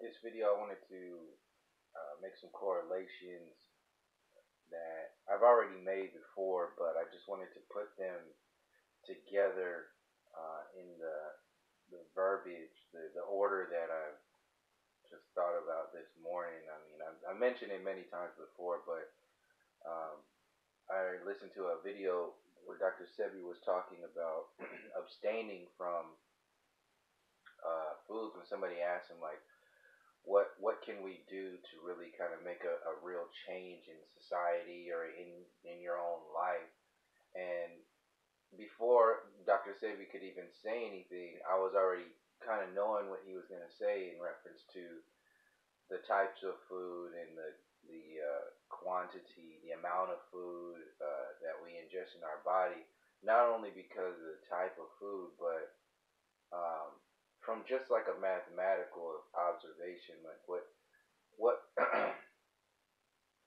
this video, I wanted to make some correlations that I've already made before, but I just wanted to put them together in the verbiage, the order that I've just thought about this morning. I mean, I mentioned it many times before, but um, I listened to a video where Dr. Sebi was talking about abstaining from foods when somebody asked him, like, what can we do to really kind of make a real change in society or in your own life. And before Dr. Sebi could even say anything, I was already kind of knowing what he was going to say in reference to the types of food and the quantity, the amount of food that we ingest in our body. Not only because of the type of food, but um, from just like a mathematical observation, like what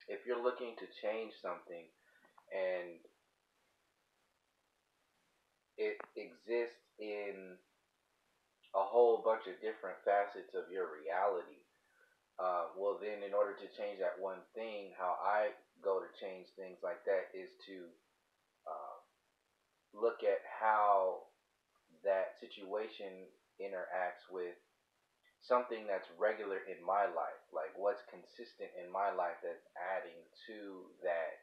if you're looking to change something and it exists in a whole bunch of different facets of your reality. Well, then, in order to change that one thing, how I go to change things like that is to uh, look at how that situation interacts with something that's regular in my life, like what's consistent in my life that's adding to that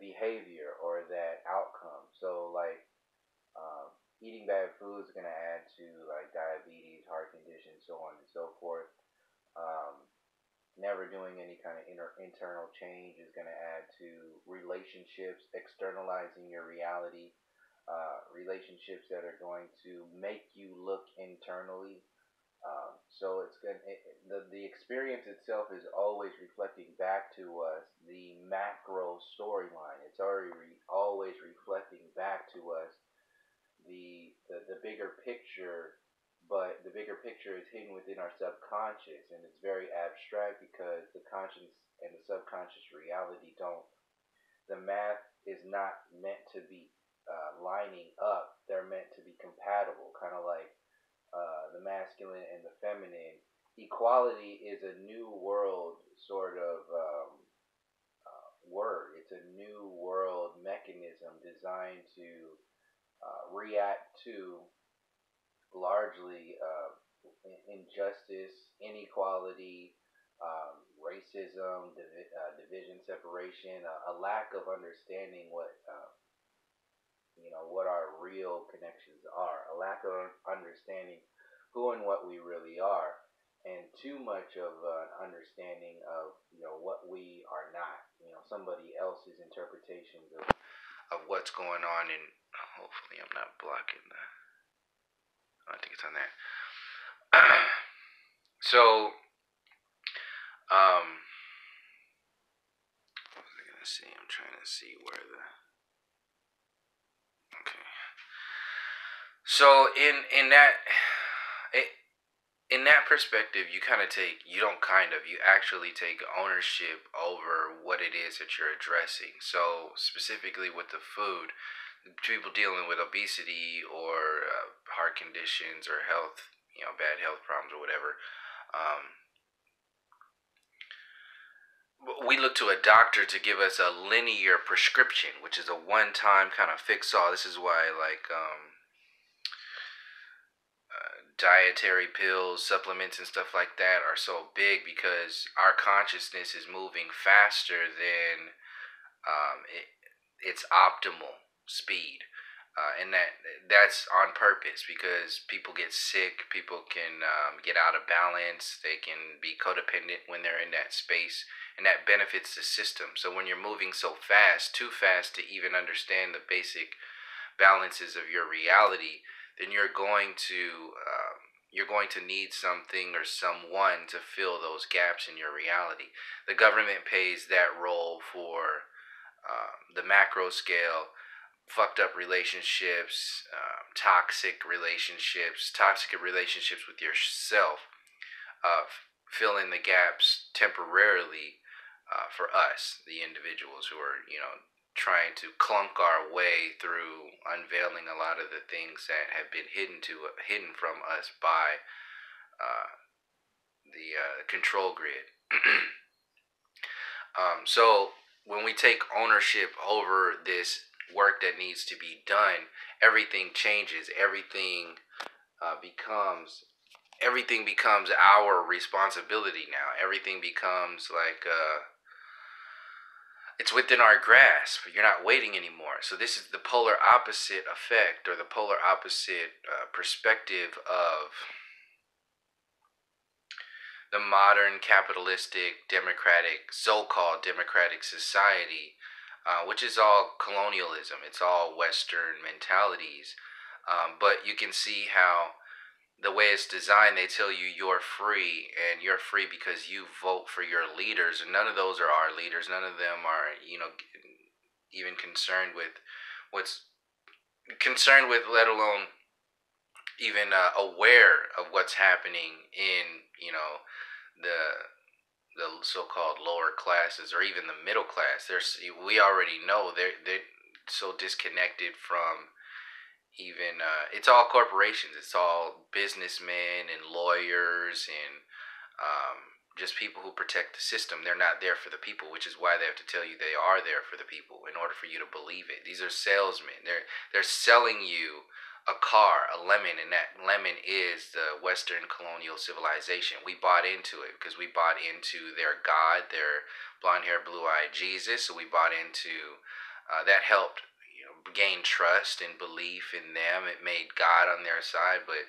behavior or that outcome. So, like, eating bad food is gonna add to like diabetes, heart conditions, so on and so forth. Um, Never doing any kind of internal change is gonna add to relationships, externalizing your reality. Relationships that are going to make you look internally. So it's good. The experience itself is always reflecting back to us the macro storyline. It's already always reflecting back to us the bigger picture, but the bigger picture is hidden within our subconscious, and it's very abstract because the conscious and the subconscious reality don't. The math is not meant to be lining up. They're meant to be compatible, kind of like the masculine and the feminine. Equality is a new world sort of word. It's a new world mechanism designed to react to largely injustice, inequality, racism, division, separation, a lack of understanding what our real connections are, a lack of understanding who and what we really are, and too much of an understanding of what we are not. Somebody else's interpretations of what's going on, and hopefully I'm not blocking the. I think it's on there. So, what was I gonna see? I'm trying to see where the. Okay. So in that perspective, you actually take ownership over what it is that you're addressing. So specifically with the food, people dealing with obesity or heart conditions or health, bad health problems or whatever, we look to a doctor to give us a linear prescription, which is a one-time kind of fix-all. This is why, like, dietary pills, supplements, and stuff like that are so big, because our consciousness is moving faster than its optimal speed. And that's on purpose, because people get sick, people can get out of balance, they can be codependent when they're in that space, and that benefits the system. So when you're moving so fast, too fast to even understand the basic balances of your reality, then you're going to need something or someone to fill those gaps in your reality. The government pays that role for the macro scale. Fucked up relationships, toxic relationships with yourself, fill in the gaps temporarily for us, the individuals who are, trying to clunk our way through unveiling a lot of the things that have been hidden from us by control grid. So when we take ownership over this work that needs to be done, everything changes. Everything becomes our responsibility now. Everything becomes like it's within our grasp. You're not waiting anymore. So this is the polar opposite effect, or the polar opposite perspective of the modern capitalistic democratic, so-called democratic society, which is all colonialism. It's all Western mentalities. But you can see how the way it's designed, they tell you you're free, and you're free because you vote for your leaders, and none of those are our leaders. None of them are, even concerned with what's concerned with, let alone even aware of what's happening in, the so-called lower classes, or even the middle class. We already know they're so disconnected from even it's all corporations, it's all businessmen and lawyers and just people who protect the system. They're not there for the people, which is why they have to tell you they are there for the people in order for you to believe it. These are salesmen. They're selling you a car, a lemon, and that lemon is the Western colonial civilization. We bought into it because we bought into their God, their blonde hair, blue eyed Jesus. So we bought into that. Helped gain trust and belief in them. It made God on their side, but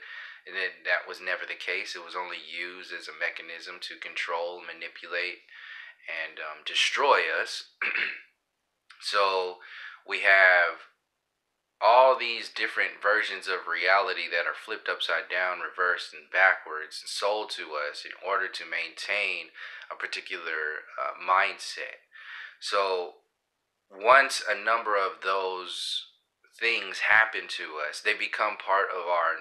that was never the case. It was only used as a mechanism to control, manipulate, and destroy us. So we have all these different versions of reality that are flipped upside down, reversed, and backwards, and sold to us in order to maintain a particular mindset. So once a number of those things happen to us, they become part of our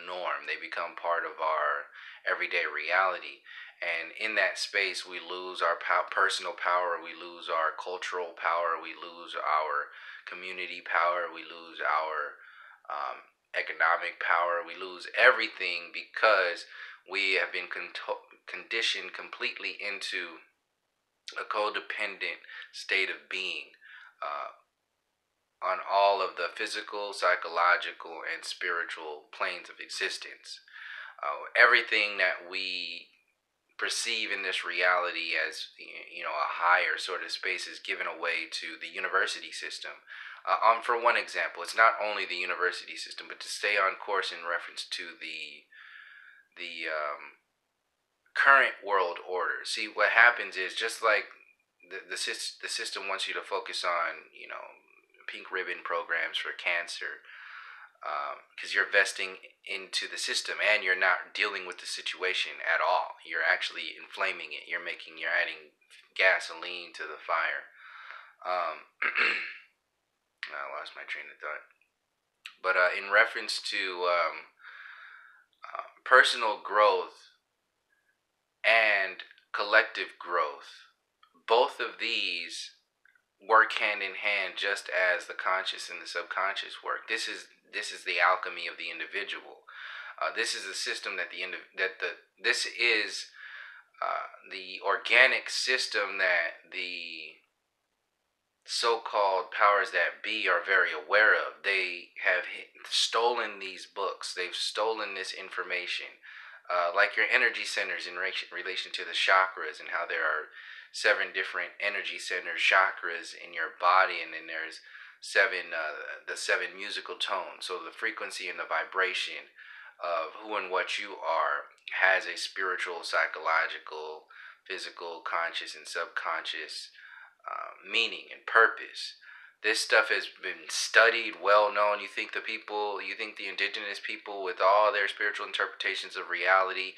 norm. They become part of our everyday reality. And in that space, we lose our personal power, we lose our cultural power, we lose our community power, we lose our economic power, we lose everything because we have been conditioned completely into a codependent state of being on all of the physical, psychological, and spiritual planes of existence. Everything that we perceive in this reality as a higher sort of space is given away to the university system. For one example, it's not only the university system, but to stay on course in reference to the current world order. See, what happens is, just like the system wants you to focus on, pink ribbon programs for cancer, because you're vesting into the system and you're not dealing with the situation at all. You're actually inflaming it. You're adding gasoline to the fire. I lost my train of thought. But in reference to personal growth and collective growth, both of these work hand in hand, just as the conscious and the subconscious work. This is the alchemy of the individual. This is a system that this is the organic system that the so-called powers that be are very aware of. They have stolen these books. They've stolen this information. Like your energy centers in relation to the chakras, and how there are 7 different energy centers, chakras in your body, and then there's the 7 musical tones. So the frequency and the vibration of who and what you are has a spiritual, psychological, physical, conscious, and subconscious meaning and purpose. This stuff has been studied, well known. You think the indigenous people, with all their spiritual interpretations of reality,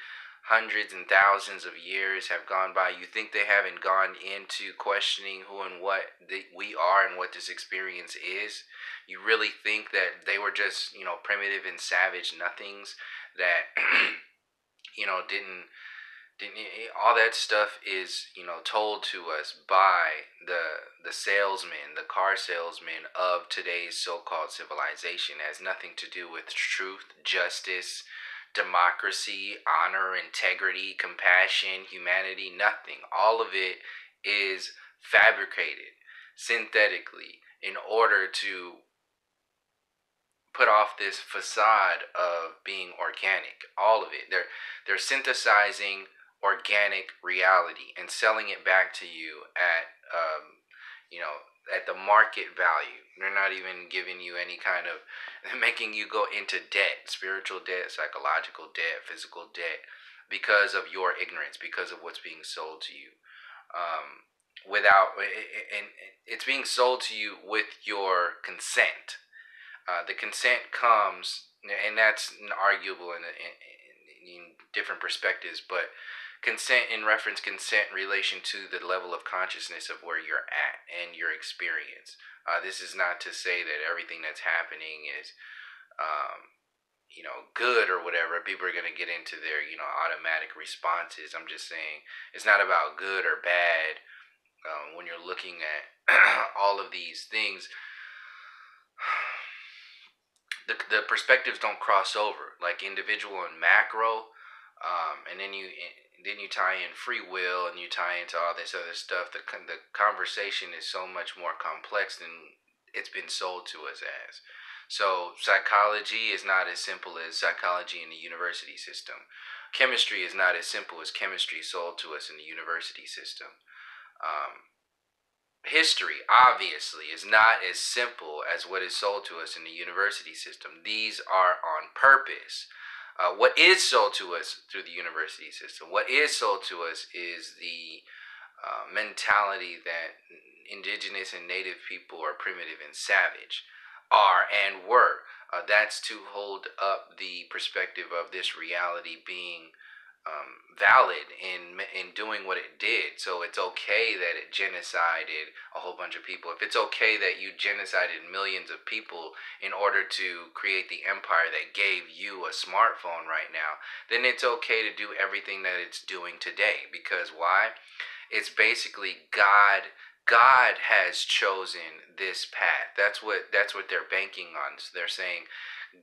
hundreds and thousands of years have gone by. You think they haven't gone into questioning who and what we are and what this experience is? You really think that they were just, primitive and savage nothings that, didn't all that stuff is told to us by the salesman, the car salesman of today's so-called civilization. It has nothing to do with truth, justice, democracy, honor, integrity, compassion, humanity, nothing. All of it is fabricated synthetically in order to put off this facade of being organic. All of it. They're synthesizing organic reality and selling it back to you at you know at the market value. They're not even giving you any kind of making you go into debt, spiritual debt, psychological debt, physical debt, because of your ignorance, because of what's being sold to you. Without and it's being sold to you with your consent. The consent comes, and that's arguable in different perspectives, but consent in reference consent in relation to the level of consciousness of where you're at and your experience. This is not to say that everything that's happening is, good or whatever. People are going to get into their, automatic responses. I'm just saying it's not about good or bad. When you're looking at all of these things, the perspectives don't cross over, like individual and macro, and then you tie in free will and you tie into all this other stuff. The conversation is so much more complex than it's been sold to us as. So psychology is not as simple as psychology in the university system. Chemistry is not as simple as chemistry sold to us in the university system. History, obviously, is not as simple as what is sold to us in the university system. These are on purpose. What is sold to us through the university system, what is sold to us is the mentality that indigenous and native people are primitive and savage, are and were. That's to hold up the perspective of this reality being valid in doing what it did. So it's okay that it genocided a whole bunch of people. If it's okay that you genocided millions of people in order to create the empire that gave you a smartphone right now, then it's okay to do everything that it's doing today. Because why? It's basically God. God has chosen this path. That's what they're banking on. So they're saying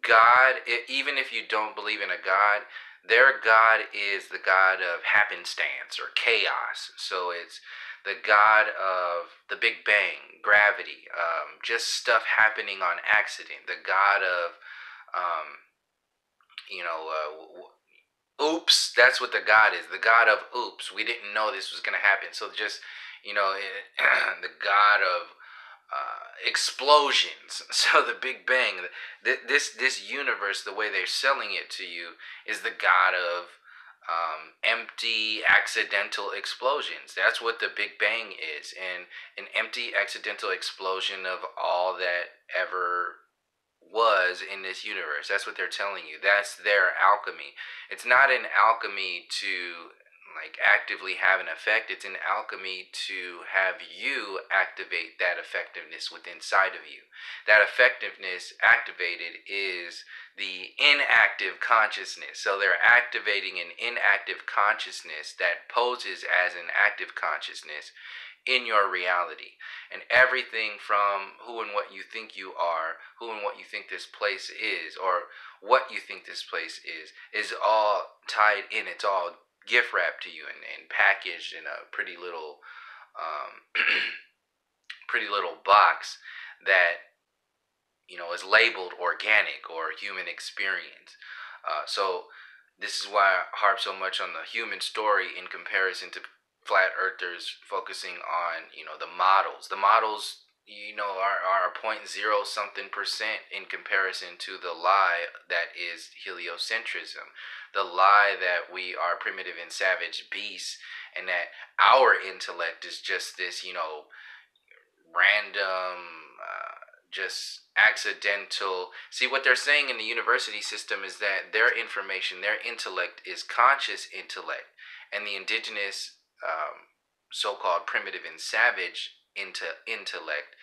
God, even if you don't believe in a God, their God is the God of happenstance or chaos. So it's the God of the Big Bang, gravity, just stuff happening on accident. The God of, oops, that's what the God is. The God of oops. We didn't know this was going to happen. So just, the God of explosions. So the Big Bang, this universe, the way they're selling it to you, is the God of empty accidental explosions. That's what the Big Bang is, and an empty accidental explosion of all that ever was in this universe. That's what they're telling you. That's their alchemy. It's not an alchemy to actively have an effect. It's an alchemy to have you activate that effectiveness within inside of you. That effectiveness activated is the inactive consciousness. So they're activating an inactive consciousness that poses as an active consciousness in your reality. And everything from who and what you think you are, who and what you think this place is, or what you think this place is all tied in. It's all gift wrapped to you and packaged in a pretty little pretty little box that is labeled organic or human experience. So this is why I harp so much on the human story in comparison to flat earthers focusing on the models. The models are 0.0 something percent in comparison to the lie that is heliocentrism, the lie that we are primitive and savage beasts, and that our intellect is just this random just accidental. See, what they're saying in the university system is that their information, their intellect is conscious intellect, and the indigenous so-called primitive and savage intellect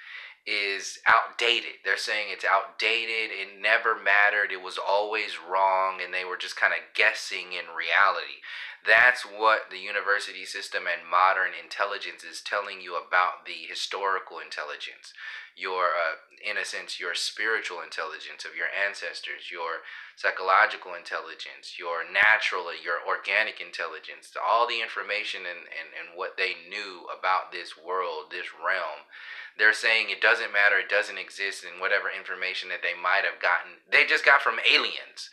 is outdated. They're saying it's outdated. It never mattered. It was always wrong, and they were just kind of guessing in reality. That's what the university system and modern intelligence is telling you about the historical intelligence. Your, in a sense, your spiritual intelligence of your ancestors, your psychological intelligence, your natural, your organic intelligence, all the information and what they knew about this world, this realm. They're saying it doesn't matter, it doesn't exist, and whatever information that they might have gotten, they just got from aliens.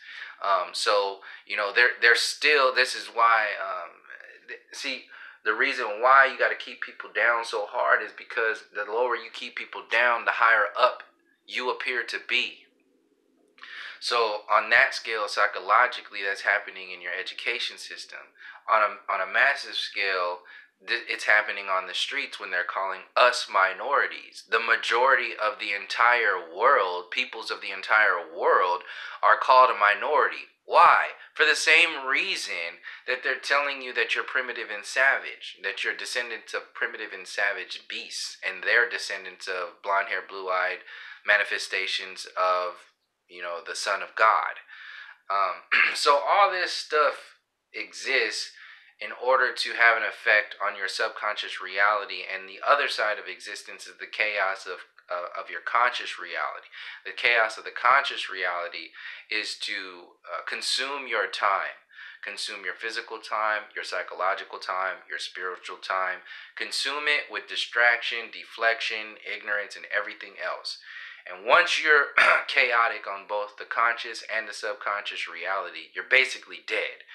So they're still. This is why. See, the reason why you got to keep people down so hard is because the lower you keep people down, the higher up you appear to be. So on that scale, psychologically, that's happening in your education system. On a massive scale, it's happening on the streets when they're calling us minorities. The majority of the entire world, peoples of the entire world, are called a minority. Why? For the same reason that they're telling you that you're primitive and savage, that you're descendants of primitive and savage beasts, and they're descendants of blonde hair, blue eyed manifestations of the Son of God. So all this stuff exists in order to have an effect on your subconscious reality, and the other side of existence is the chaos of your conscious reality. The chaos of the conscious reality is to consume your time. Consume your physical time, your psychological time, your spiritual time. Consume it with distraction, deflection, ignorance, and everything else. And once you're chaotic on both the conscious and the subconscious reality, you're basically dead.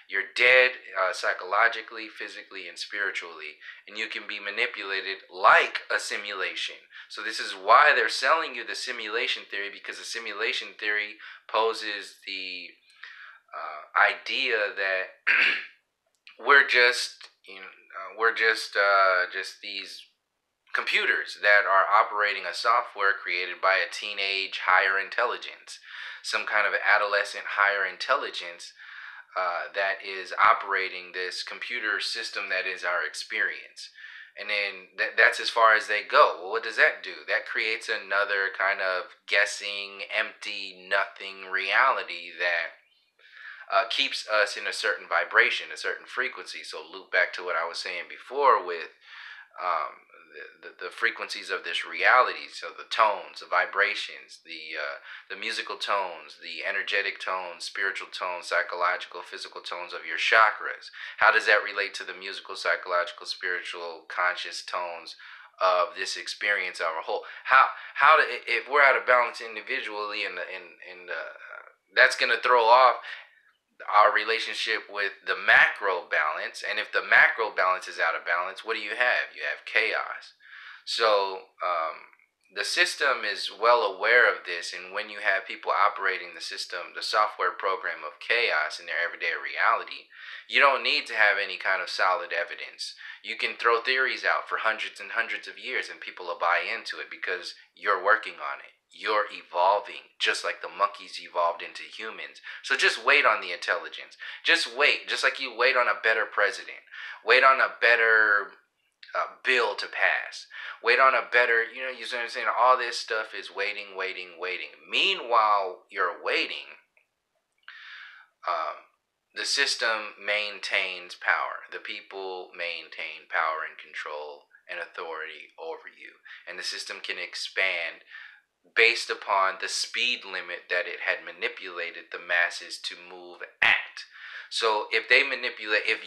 You're dead psychologically, physically, and spiritually, and you can be manipulated like a simulation. So this is why they're selling you the simulation theory, because the simulation theory poses the idea that we're just just these computers that are operating a software created by a teenage higher intelligence, some kind of adolescent higher intelligence that is operating this computer system that is our experience. And then that's as far as they go. Well, what does that do? That creates another kind of guessing, empty, nothing reality that keeps us in a certain vibration, a certain frequency. So loop back to what I was saying before with the frequencies of this reality. So the tones, the vibrations, the musical tones, the energetic tones, spiritual tones, psychological, physical tones of your chakras. How does that relate to the musical, psychological, spiritual, conscious tones of this experience of a whole? If we're out of balance individually, and that's gonna throw off our relationship with the macro balance. And if the macro balance is out of balance, what do you have? You have chaos. So the system is well aware of this, and when you have people operating the system, the software program of chaos in their everyday reality, you don't need to have any kind of solid evidence. You can throw theories out for hundreds and hundreds of years and people will buy into it because you're working on it. You're evolving just like the monkeys evolved into humans. So just wait on the intelligence. Just wait. Just like you wait on a better president. Wait on a better bill to pass. Wait on a better, you understand? All this stuff is waiting, waiting, waiting. Meanwhile, you're waiting. The system maintains power. The people maintain power and control and authority over you. And the system can expand based upon the speed limit that it had manipulated the masses to move at. So if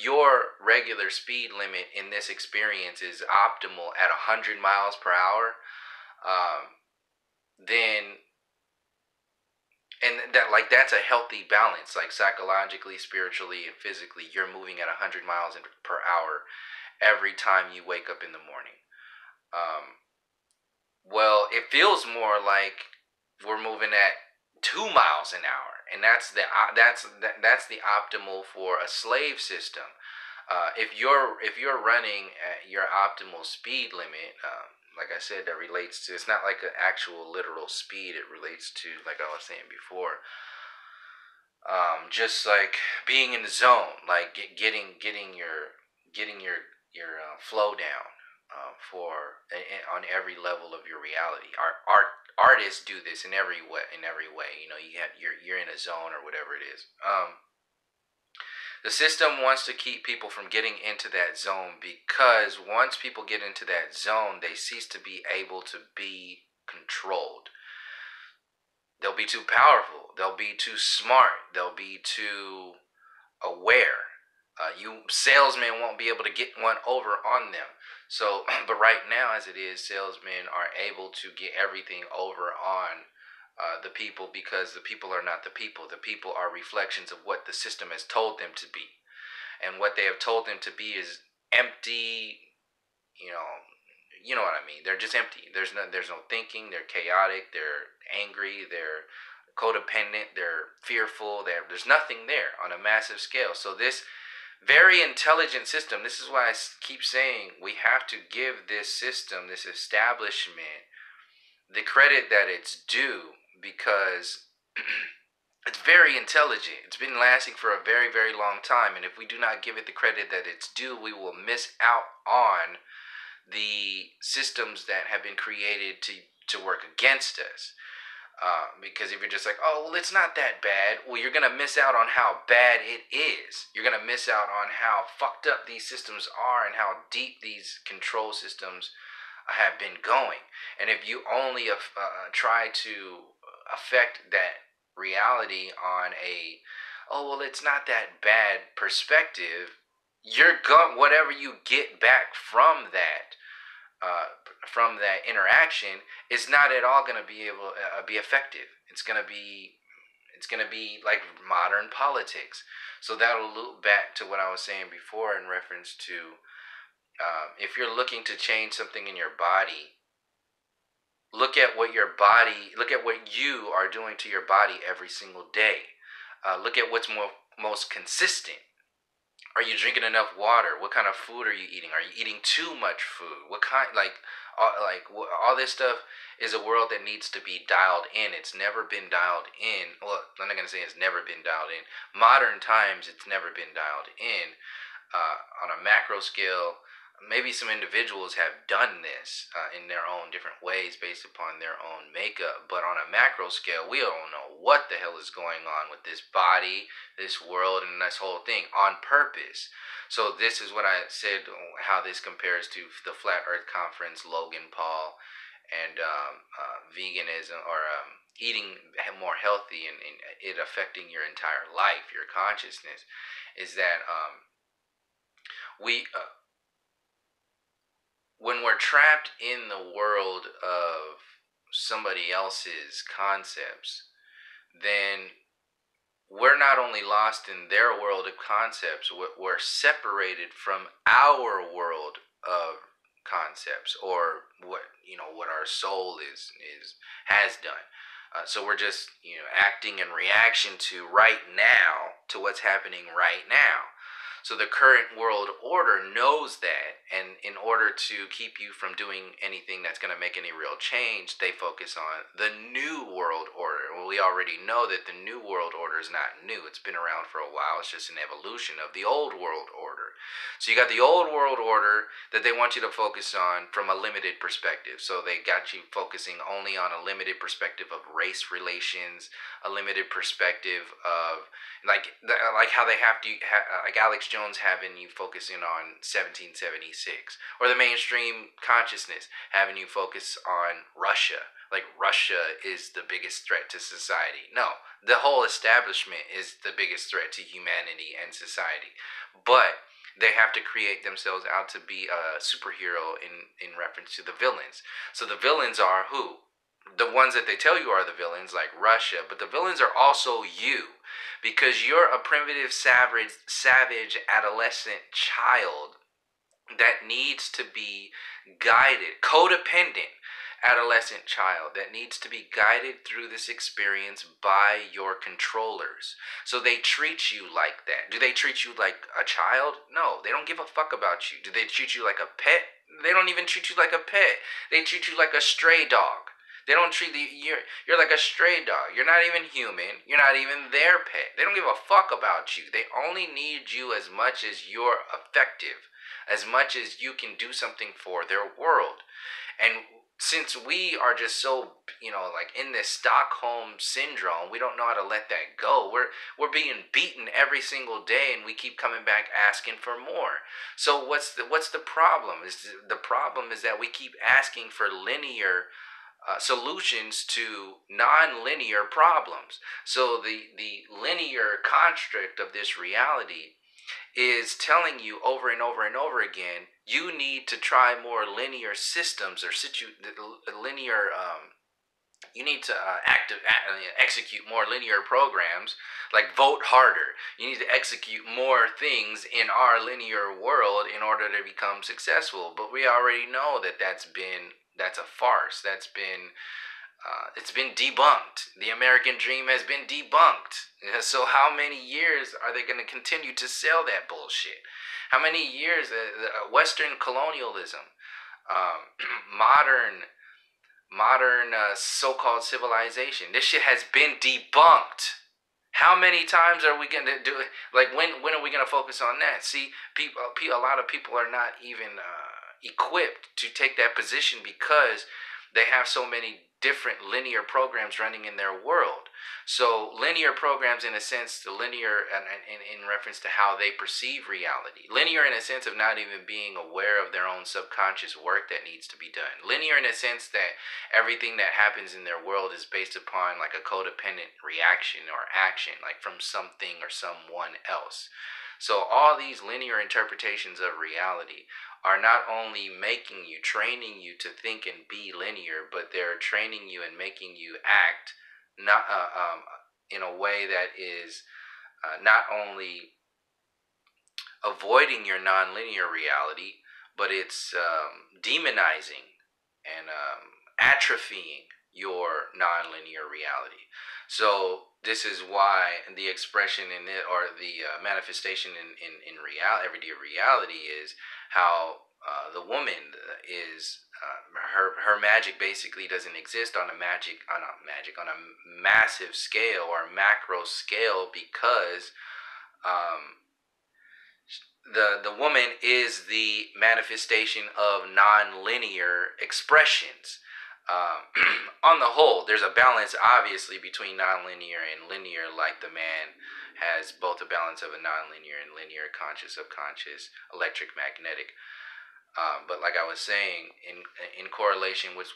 your regular speed limit in this experience is optimal at 100 miles per hour, then, and that's a healthy balance, like psychologically, spiritually, and physically, you're moving at 100 miles per hour every time you wake up in the morning. Well, it feels more like we're moving at 2 miles an hour, and that's the optimal for a slave system. If you're running at your optimal speed limit, like I said, that relates to, it's not like an actual literal speed. It relates to, like I was saying before, just like being in the zone, like getting your flow down. on every level of your reality. Artists do this in every way. You know, you're in a zone or whatever it is. The system wants to keep people from getting into that zone, because once people get into that zone, they cease to be able to be controlled. They'll be too powerful. They'll be too smart. They'll be too aware. You salesmen won't be able to get one over on them. So, but right now, as it is, salesmen are able to get everything over on the people, because the people are not the people. The people are reflections of what the system has told them to be, and what they have told them to be is empty. You know, you know what I mean. They're just empty. There's no thinking. They're chaotic. They're angry. They're codependent. They're fearful. There's nothing there on a massive scale. So this very intelligent system. This is why I keep saying we have to give this system, this establishment, the credit that it's due, because it's very intelligent. It's been lasting for a very, very long time, and if we do not give it the credit that it's due, we will miss out on the systems that have been created to work against us. Because if you're just like, oh, well, it's not that bad, well, you're going to miss out on how bad it is. You're going to miss out on how fucked up these systems are and how deep these control systems have been going. And if you only try to affect that reality on a, oh, well, it's not that bad perspective, you're going, whatever you get back from that interaction is not at all going to be able be effective. It's going to be like modern politics. So that'll loop back to what I was saying before in reference to if you're looking to change something in your body, look at what you are doing to your body every single day. Look at what's most consistent. Are you drinking enough water? What kind of food are you eating? Are you eating too much food? What kind, all this stuff is a world that needs to be dialed in. It's never been dialed in. Well, I'm not gonna say it's never been dialed in. Modern times, it's never been dialed in on a macro scale. Maybe some individuals have done this in their own different ways based upon their own makeup, but on a macro scale, we don't know what the hell is going on with this body, this world, and this whole thing on purpose. So this is what I said, how this compares to the Flat Earth Conference, Logan Paul, and veganism, or eating more healthy, and it affecting your entire life, your consciousness, is that we when we're trapped in the world of somebody else's concepts, then we're not only lost in their world of concepts, we're separated from our world of concepts, or what our soul has done. So we're just acting in reaction to right now, to what's happening right now. So the current world order knows that, and in order to keep you from doing anything that's going to make any real change, they focus on the new world order. Well, we already know that the new world order is not new. It's been around for a while. It's just an evolution of the old world order. So you got the old world order that they want you to focus on from a limited perspective. So they got you focusing only on a limited perspective of race relations, a limited perspective of like how they have to like Alex Jones having you focusing on 1776, or the mainstream consciousness having you focus on Russia, like Russia is the biggest threat to society. No, the whole establishment is the biggest threat to humanity and society, but they have to create themselves out to be a superhero in reference to the villains. So the villains are who? The ones that they tell you are the villains, like Russia, but the villains are also you, because you're a primitive, savage adolescent child that needs to be guided, codependent adolescent child that needs to be guided through this experience by your controllers. So they treat you like that. Do they treat you like a child? No, they don't give a fuck about you. Do they treat you like a pet? They don't even treat you like a pet. They treat you like a stray dog. They don't treat you, you're like a stray dog. You're not even human. You're not even their pet. They don't give a fuck about you. They only need you as much as you're effective. as much as you can do something for their world. And since we are just so, like in this Stockholm syndrome, we don't know how to let that go. We're being beaten every single day, and we keep coming back asking for more. So what's the problem? The problem is that we keep asking for linear solutions to non-linear problems. So the linear construct of this reality is telling you over and over and over again, you need to try more linear systems or linear. You need to execute more linear programs, like vote harder. You need to execute more things in our linear world in order to become successful. But we already know that that's a farce. It's been debunked. The American dream has been debunked. So how many years are they going to continue to sell that bullshit? How many years? Western colonialism, modern so-called civilization. This shit has been debunked. How many times are we going to do it? Like, when are we going to focus on that? See, a lot of people are not even equipped to take that position because they have so many different linear programs running in their world. So linear programs, in a sense, the linear and in reference to how they perceive reality. Linear in a sense of not even being aware of their own subconscious work that needs to be done. Linear in a sense that everything that happens in their world is based upon like a codependent reaction or action, like from something or someone else. So all these linear interpretations of reality are not only training you to think and be linear, but they're training you and making you act not in a way that is not only avoiding your nonlinear reality, but it's demonizing and atrophying your nonlinear reality. So this is why the expression in it, or the manifestation in everyday reality, is how the woman is her magic basically doesn't exist on a massive scale or macro scale, because the woman is the manifestation of non-linear expressions. On the whole, there's a balance, obviously, between non-linear and linear, like the man has both a balance of a non-linear and linear, conscious, subconscious, electric, magnetic. But like I was saying, in correlation with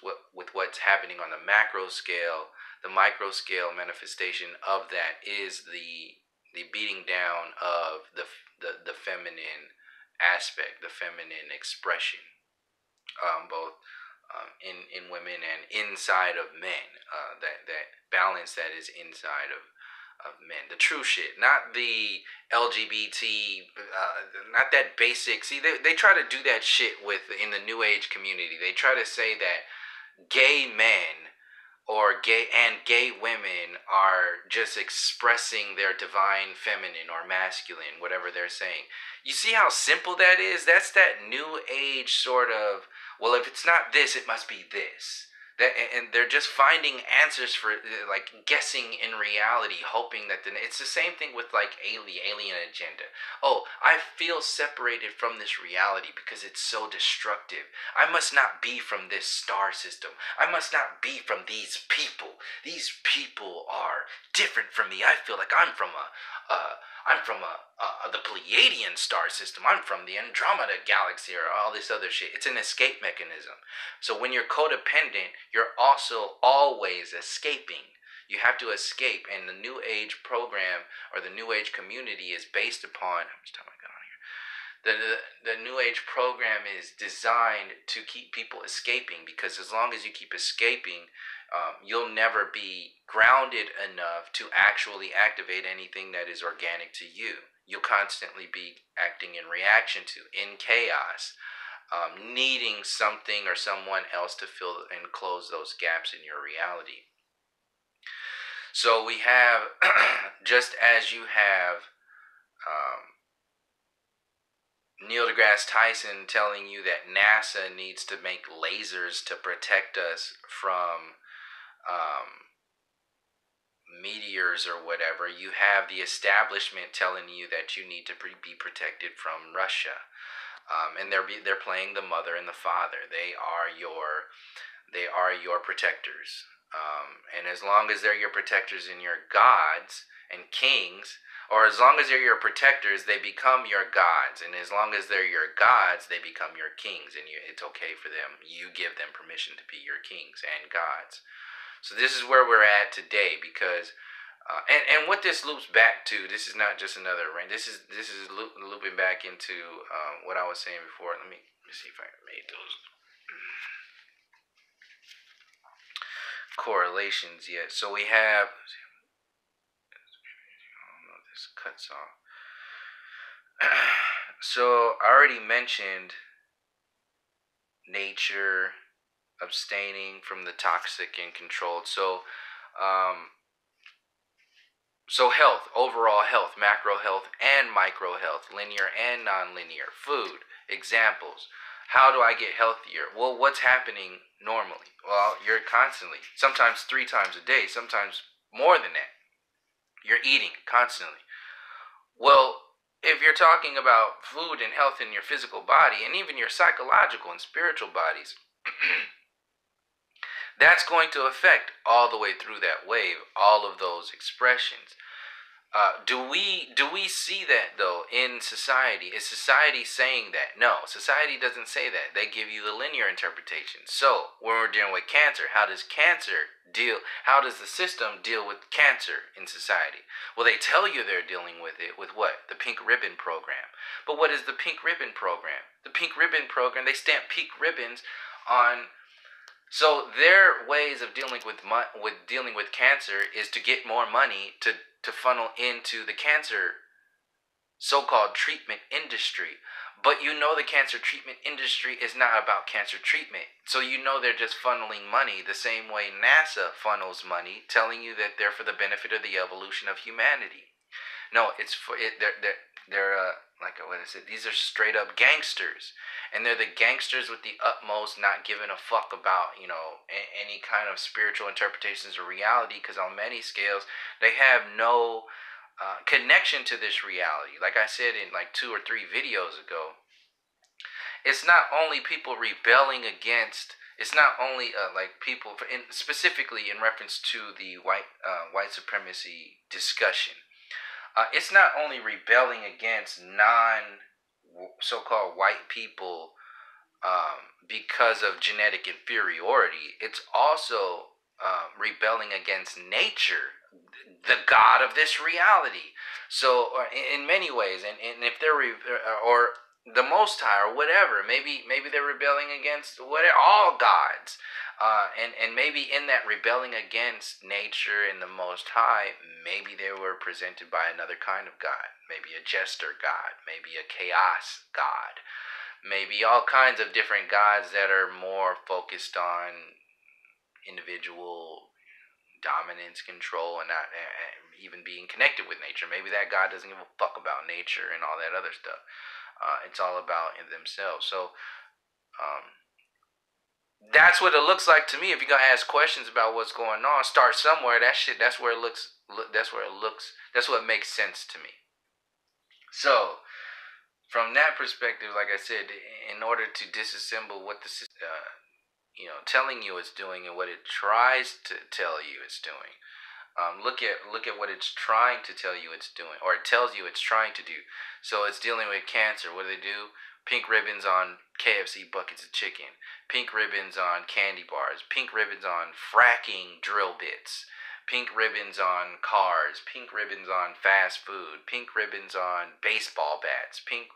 what's happening on the macro scale, the micro scale manifestation of that is the beating down of the feminine aspect, the feminine expression, both in women and inside of men. That balance that is inside of men, the true shit, not the LGBT, not that basic. See, they try to do that shit in the New Age community. They try to say that gay men or gay women are just expressing their divine feminine or masculine, whatever they're saying. You see how simple that is? That's that New Age sort of, well, if it's not this, it must be this. And they're just finding answers for, like, guessing in reality, hoping that it's the same thing with like alien agenda. Oh, I feel separated from this reality because it's so destructive. I must not be from this star system. I must not be from these people. These people are different from me. I feel like I'm from the Pleiadian star system. I'm from the Andromeda galaxy, or all this other shit. It's an escape mechanism. So when you're codependent, you're also always escaping. You have to escape, and the New Age program or the New Age community is based upon. How much time I got on here? The New Age program is designed to keep people escaping, because as long as you keep escaping, you'll never be grounded enough to actually activate anything that is organic to you. You'll constantly be acting in reaction to, in chaos, needing something or someone else to fill and close those gaps in your reality. So we have, just as you have Neil deGrasse Tyson telling you that NASA needs to make lasers to protect us from meteors or whatever, you have the establishment telling you that you need to be protected from Russia. And they're playing the mother and the father. They are your protectors. And as long as they're your protectors and your gods and kings, or as long as they're your protectors, they become your gods. And as long as they're your gods, they become your kings. And it's okay for them. You give them permission to be your kings and gods. So this is where we're at today, because and what this loops back to, this is not just another rant. This is looping back into what I was saying before. Let me see if I made those correlations yet. So we have, oh, this cuts off. So I already mentioned nature, abstaining from the toxic and controlled. So health, overall health, macro health and micro health, linear and non-linear, food, examples. How do I get healthier? Well, what's happening normally? Well, you're constantly, sometimes 3 times a day, sometimes more than that. You're eating constantly. Well, if you're talking about food and health in your physical body and even your psychological and spiritual bodies, that's going to affect all the way through that wave, all of those expressions. Do we see that though in society? Is society saying that? No, society doesn't say that. They give you the linear interpretation. So when we're dealing with cancer, how does the system deal with cancer in society? Well, they tell you they're dealing with it with what? The pink ribbon program. But what is the pink ribbon program? The pink ribbon program, they stamp pink ribbons on. So their ways of dealing with cancer is to get more money to funnel into the cancer so-called treatment industry. But you know the cancer treatment industry is not about cancer treatment. So you know they're just funneling money the same way NASA funnels money, telling you that they're for the benefit of the evolution of humanity. No, it's for it. They're like what I said. These are straight up gangsters, and they're the gangsters with the utmost not giving a fuck about any kind of spiritual interpretations of reality. Because on many scales, they have no connection to this reality. Like I said in like 2 or 3 videos ago, it's not only people rebelling against. It's not only like people, specifically in reference to the white supremacy discussion. It's not only rebelling against so-called white people because of genetic inferiority. It's also rebelling against nature, the God of this reality. So in many ways, and if they're or the Most High or whatever, maybe they're rebelling against all gods. And maybe in that rebelling against nature and the Most High, maybe they were presented by another kind of God. Maybe a jester God, maybe a chaos God, maybe all kinds of different gods that are more focused on individual dominance, control, and not even being connected with nature. Maybe that God doesn't give a fuck about nature and all that other stuff. It's all about themselves. So, that's what it looks like to me. If you're gonna ask questions about what's going on, start somewhere. That's where it looks. That's where it looks. That's what makes sense to me. So, from that perspective, like I said, in order to disassemble what the telling you it's doing and what it tries to tell you it's doing, look at what it's trying to tell you it's doing, or it tells you it's trying to do. So it's dealing with cancer. What do they do? Pink ribbons on KFC buckets of chicken. Pink ribbons on candy bars. Pink ribbons on fracking drill bits. Pink ribbons on cars. Pink ribbons on fast food. Pink ribbons on baseball bats. Pink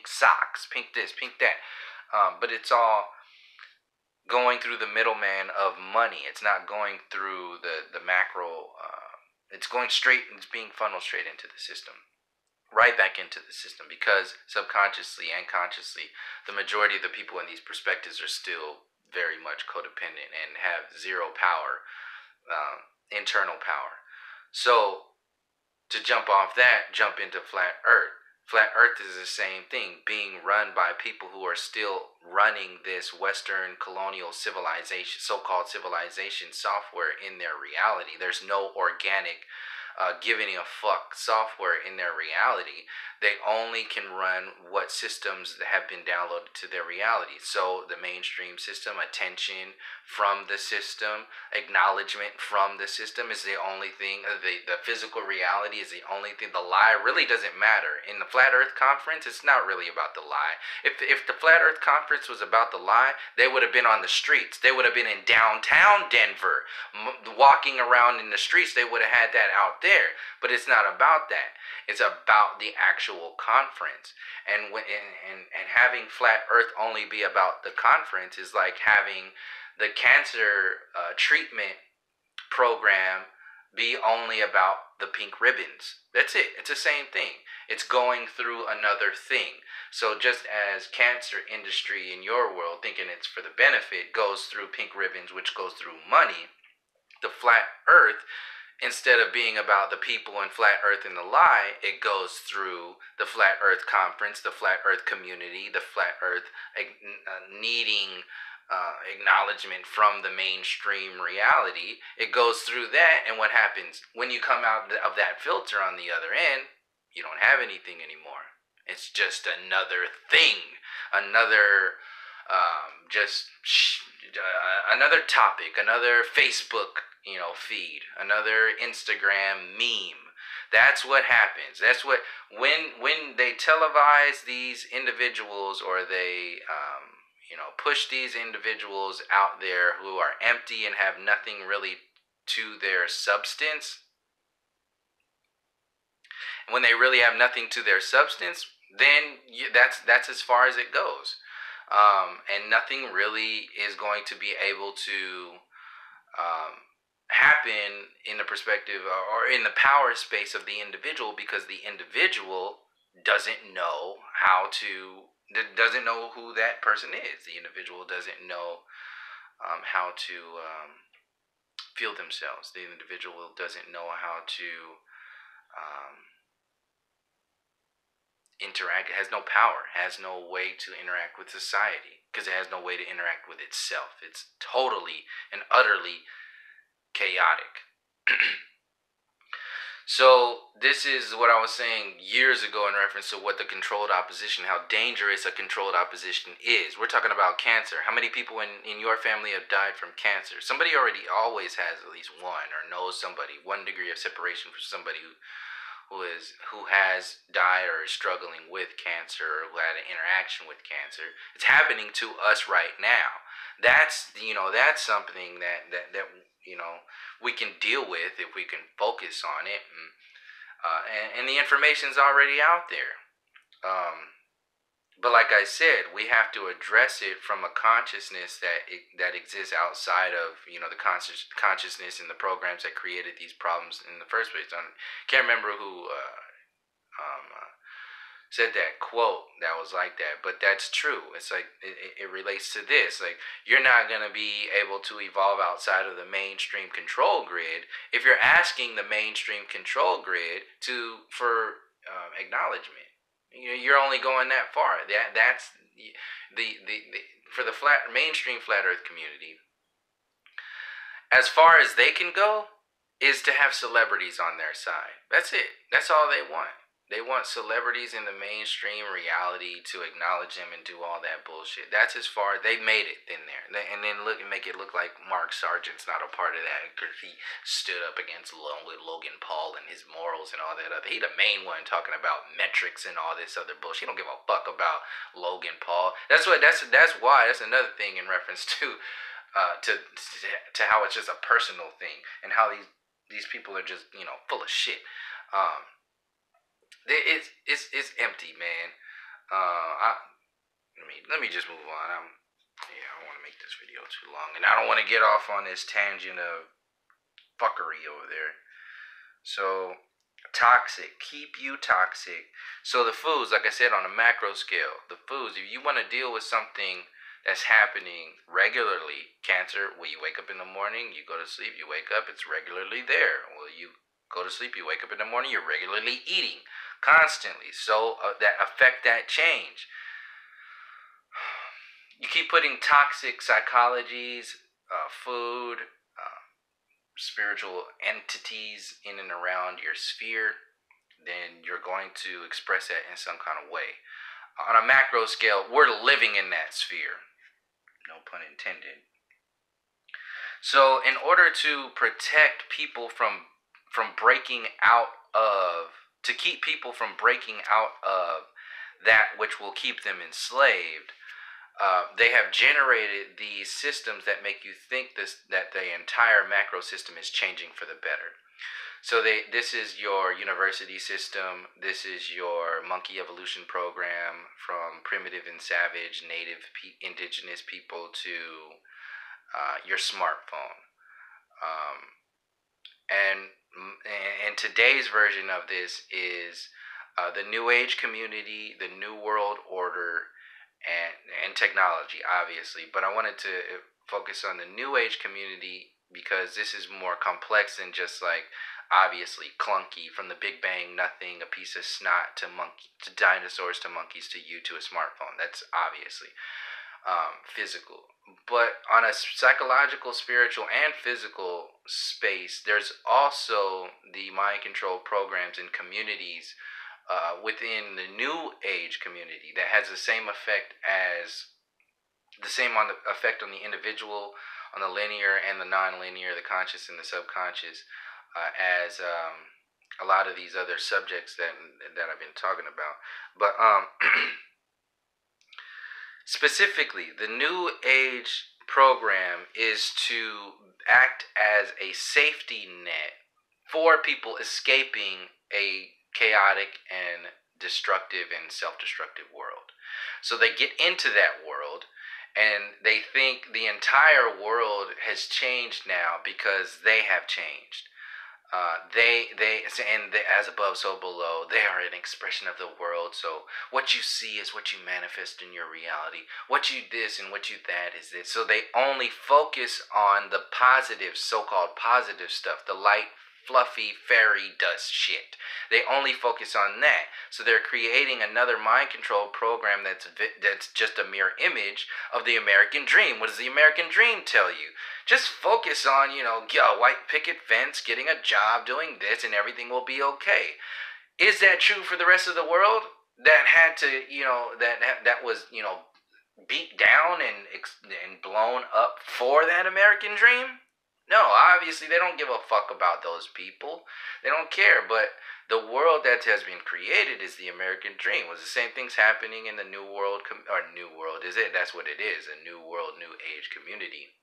socks. Pink this, pink that. But it's all going through the middleman of money. It's not going through the macro. It's going straight. It's being funneled straight into the system. Right back into the system, because subconsciously and consciously, the majority of the people in these perspectives are still very much codependent and have zero power, internal power. So to jump off that, jump into flat earth. Flat earth is the same thing, being run by people who are still running this Western colonial civilization, so-called civilization software in their reality. There's no organic giving a fuck software in their reality. They only can run what systems that have been downloaded to their reality. So the mainstream system, attention from the system, acknowledgement from the system is the only thing. The physical reality is the only thing. The lie really doesn't matter. In the Flat Earth Conference, it's not really about the lie. If the Flat Earth Conference was about the lie, they would have been on the streets. They would have been in downtown Denver, walking around in the streets. They would have had that out there. But it's not about that. It's about the actual conference. And having Flat Earth only be about the conference is like having the cancer treatment program be only about the pink ribbons. That's it. It's the same thing. It's going through another thing. So just as cancer industry in your world, thinking it's for the benefit, goes through pink ribbons, which goes through money, the Flat Earth, instead of being about the people in Flat Earth and the lie, it goes through the Flat Earth Conference, the Flat Earth community, the Flat Earth needing acknowledgement from the mainstream reality. It goes through that, and what happens when you come out of that filter on the other end? You don't have anything anymore. It's just another thing, another another topic, another Facebook feed, another Instagram meme. That's what happens. That's what when they televise these individuals, or they push these individuals out there who are empty and have nothing really to their substance. When they really have nothing to their substance, then that's as far as it goes. And nothing really is going to be able to happen in the perspective or in the power space of the individual, because the individual doesn't know doesn't know who that person is. The individual doesn't know how to feel themselves. The individual doesn't know how to interact. It has no power, has no way to interact with society, because it has no way to interact with itself. It's totally and utterly chaotic. So this is what I was saying years ago in reference to what the controlled opposition, how dangerous a controlled opposition is. We're talking about cancer. How many people in your family have died from cancer? Somebody already always has at least one, or knows somebody, 1 degree of separation for somebody who has died or is struggling with cancer, or who had an interaction with cancer. It's happening to us right now. That's something that we can deal with if we can focus on it, and the information's already out there. But like I said, we have to address it from a consciousness that exists outside of the consciousness and the programs that created these problems in the first place. I can't remember who said that quote that was like that, but that's true. It's like it relates to this. Like, you're not going to be able to evolve outside of the mainstream control grid if you're asking the mainstream control grid for acknowledgement. You're only going that far. That's the for the mainstream flat earth community. As far as they can go is to have celebrities on their side. That's it. That's all they want. They want celebrities in the mainstream reality to acknowledge them and do all that bullshit. That's as far they made it in there. And then make it look like Mark Sargent's not a part of that, because he stood up against Logan Paul and his morals and all that other. He the main one talking about metrics and all this other bullshit. He don't give a fuck about Logan Paul. That's why. That's another thing in reference to how it's just a personal thing, and how these people are just full of shit. It's empty, man. Let me just move on. I don't want to make this video too long, and I don't want to get off on this tangent of fuckery over there. So, toxic, keep you toxic. So the foods, like I said, on a macro scale, the foods, if you want to deal with something that's happening regularly, cancer, well, you wake up in the morning, you go to sleep, you wake up, it's regularly there. Well, you go to sleep, you wake up in the morning, you're regularly eating constantly. So that affect that change. You keep putting toxic psychologies, food, spiritual entities in and around your sphere, then you're going to express that in some kind of way. On a macro scale, we're living in that sphere. No pun intended. So in order to protect people from breaking out of, to keep people from breaking out of that which will keep them enslaved, they have generated these systems that make you think that the entire macro system is changing for the better. So this is your university system. This is your monkey evolution program, from primitive and savage, native, indigenous people to your smartphone. And today's version of this is the New Age community, the New World Order, and technology, obviously. But I wanted to focus on the New Age community because this is more complex than just like obviously clunky, from the Big Bang, nothing, a piece of snot to dinosaurs to monkeys to you to a smartphone. That's obviously physical. But on a psychological, spiritual, and physical space, there's also the mind control programs and communities within the New Age community that has the same effect on the individual, on the linear and the non-linear, the conscious and the subconscious, as a lot of these other subjects that I've been talking about. But specifically, the New Age program is to act as a safety net for people escaping a chaotic and destructive and self-destructive world. So they get into that world and they think the entire world has changed now because they have changed. As above, so below. They are an expression of the world. So what you see is what you manifest in your reality. What you this and what you that is this. So they only focus on the positive, so-called positive stuff, the light, fluffy fairy dust shit. They only focus on that. So they're creating another mind control program that's just a mere image of the American dream. What does the American dream tell you? Just focus on, a white picket fence, getting a job, doing this, and everything will be okay. Is that true for the rest of the world? That had to, that was, beat down and blown up for that American dream? No, obviously they don't give a fuck about those people. They don't care. But the world that has been created is the American dream. Was the same things happening in the New World, New World is it? That's what it is, a New World, New Age community.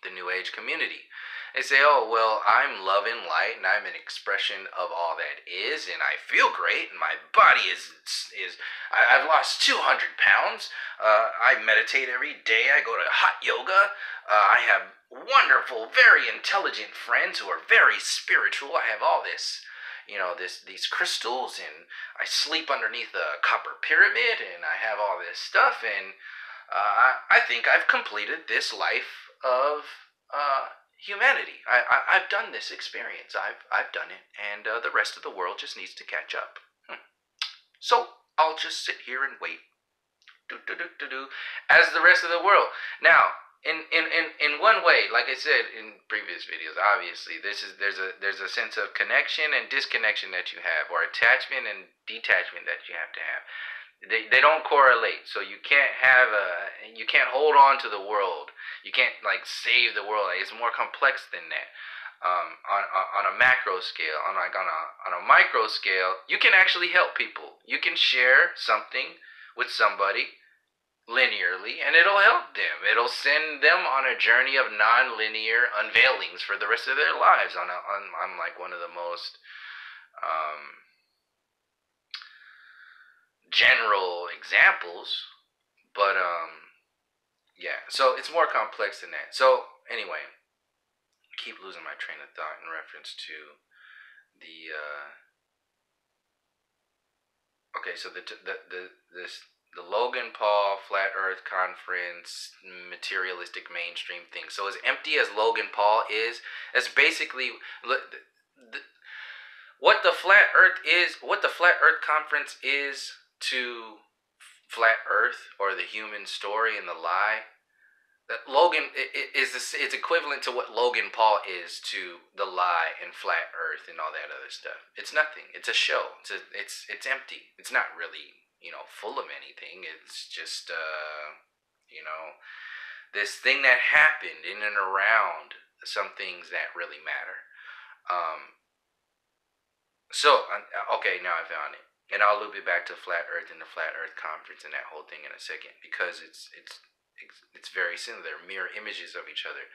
The New Age community. They say, oh, well, I'm love and light, and I'm an expression of all that is, and I feel great, and my body I've lost 200 pounds. I meditate every day. I go to hot yoga. I have wonderful, very intelligent friends who are very spiritual. I have all this, these crystals, and I sleep underneath a copper pyramid, and I have all this stuff, and I think I've completed this life of humanity. I've done this experience. I've done it, and the rest of the world just needs to catch up. So I'll just sit here and wait, as the rest of the world. Now, in one way, like I said in previous videos, obviously there's a sense of connection and disconnection that you have, or attachment and detachment that you have to have. They don't correlate, so you can't hold on to the world. You can't save the world. It's more complex than that. On a macro scale, on a micro scale, you can actually help people. You can share something with somebody linearly, and it'll help them. It'll send them on a journey of non-linear unveilings for the rest of their lives. On like one of the most general examples, but yeah, so it's more complex than that. So anyway, I keep losing my train of thought in reference to the okay, so the Logan Paul Flat Earth Conference materialistic mainstream thing. So as empty as Logan Paul is, that's basically what the Flat Earth is, what the Flat Earth Conference is to Flat Earth, or the human story and the lie. Logan it's equivalent to what Logan Paul is to the lie and flat Earth and all that other stuff. It's nothing. It's a show. It's empty. It's not really full of anything. It's just this thing that happened in and around some things that really matter. Um, okay, now I found it, and I'll loop it back to flat Earth and the flat Earth conference and that whole thing in a second because it's very similar. They're mirror images of each other.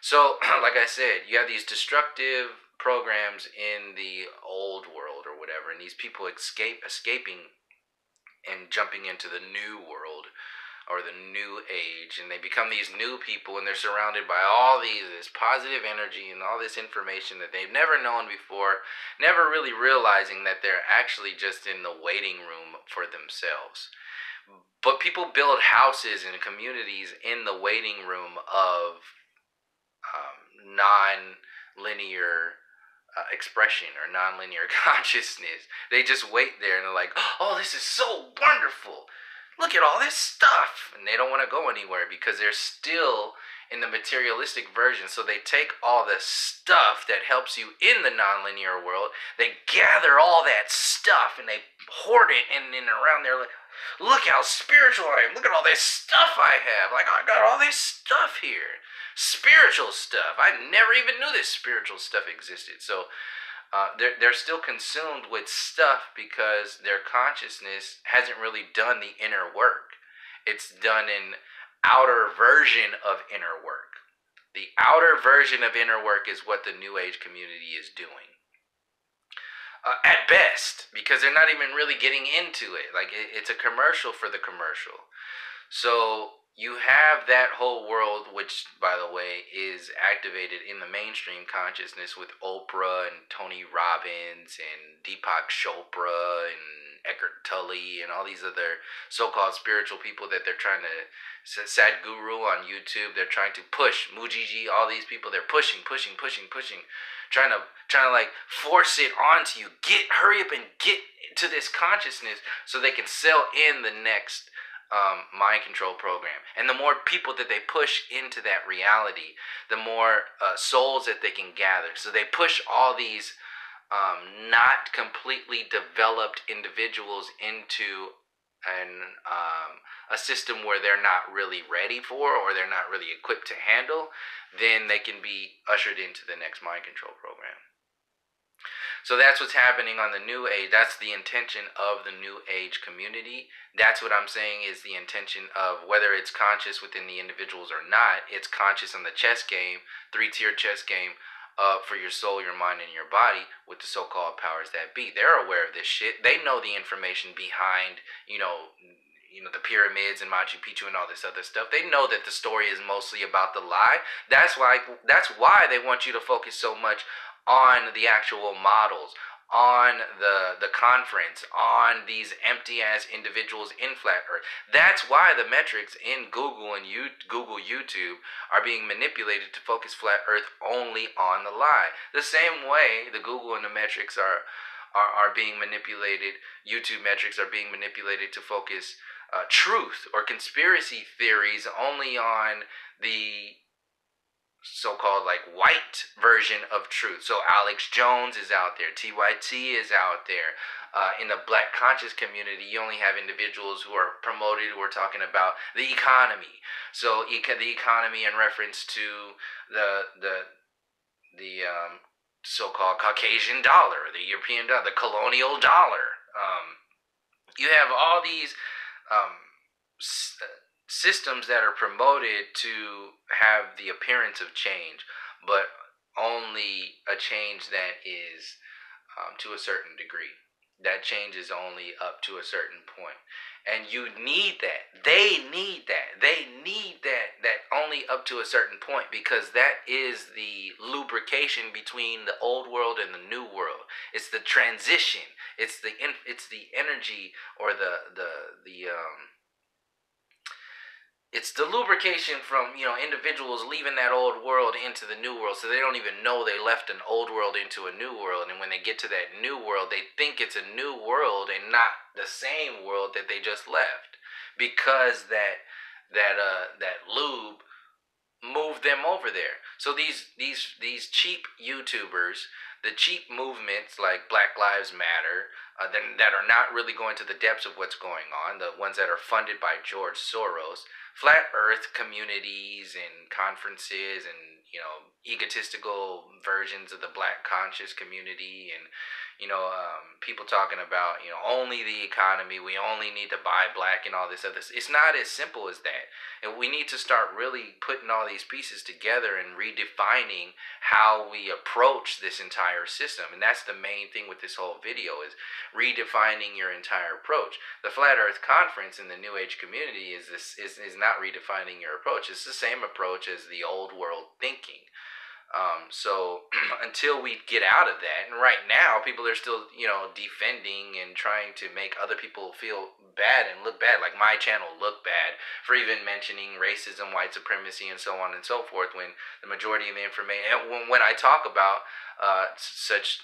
So, like I said, you have these destructive programs in the old world or whatever, and these people escaping and jumping into the new world or the new age, and they become these new people, and they're surrounded by all this positive energy and all this information that they've never known before, never really realizing that they're actually just in the waiting room for themselves. But people build houses and communities in the waiting room of non-linear expression or non-linear consciousness. They just wait there and they're like, oh, this is so wonderful. Look at all this stuff. And they don't want to go anywhere because they're still in the materialistic version. So they take all the stuff that helps you in the non-linear world. They gather all that stuff and they hoard it and around there like, look how spiritual I am. Look at all this stuff I have. Like, I got all this stuff here. Spiritual stuff. I never even knew this spiritual stuff existed. So they're still consumed with stuff because their consciousness hasn't really done the inner work. It's done an outer version of inner work. The outer version of inner work is what the New Age community is doing. At best, because they're not even really getting into it. Like, it's a commercial for the commercial. So you have that whole world, which, by the way, is activated in the mainstream consciousness with Oprah and Tony Robbins and Deepak Chopra and Eckhart Tolle and all these other so-called spiritual people that they're trying to, Sadhguru on YouTube, they're trying to push, Mujiji, all these people, they're pushing, trying to like force it onto you. Hurry up and get to this consciousness so they can sell in the next mind control program. And the more people that they push into that reality, the more souls that they can gather. So they push all these not completely developed individuals into a system where they're not really ready for or they're not really equipped to handle. Then they can be ushered into the next mind control program. So that's what's happening on the New Age. That's the intention of the New Age community. That's what I'm saying is the intention of whether it's conscious within the individuals or not. It's conscious on the chess game, 3-tier chess game, for your soul, your mind, and your body with the so-called powers that be. They're aware of this shit. They know the information behind, the pyramids and Machu Picchu and all this other stuff. They know that the story is mostly about the lie. That's why they want you to focus so much on the actual models, on the conference, on these empty ass individuals in flat Earth. That's why the metrics in Google and Google YouTube are being manipulated to focus flat Earth only on the lie. The same way the Google and the metrics are being manipulated. YouTube metrics are being manipulated to focus truth or conspiracy theories only on the so-called like white version of truth. So Alex Jones is out there, TYT is out there. In the black conscious community, you only have individuals who are promoted, who are talking about the economy. So the economy in reference to the so-called Caucasian dollar, the European dollar, the colonial dollar. You have all these systems that are promoted to have the appearance of change, but only a change that is to a certain degree. That change is only up to a certain point. And you need that. They need that. They need that only up to a certain point, because that is the lubrication between the old world and the new world. It's the transition. It's the energy or it's the lubrication from individuals leaving that old world into the new world, so they don't even know they left an old world into a new world. And when they get to that new world, they think it's a new world and not the same world that they just left, because that lube move them over there. So these cheap YouTubers, the cheap movements like Black Lives Matter, that are not really going to the depths of what's going on, the ones that are funded by George Soros, flat Earth communities and conferences, and egotistical versions of the Black conscious community, and people talking about only the economy, we only need to buy black and all this other. It's not as simple as that. And we need to start really putting all these pieces together and redefining how we approach this entire system. And that's the main thing with this whole video, is redefining your entire approach. The Flat Earth Conference in the New Age community is not redefining your approach. It's the same approach as the old world thinking. So until we get out of that, and right now people are still, defending and trying to make other people feel bad and look bad, like my channel look bad for even mentioning racism, white supremacy, and so on and so forth, when the majority of the information, when I talk about such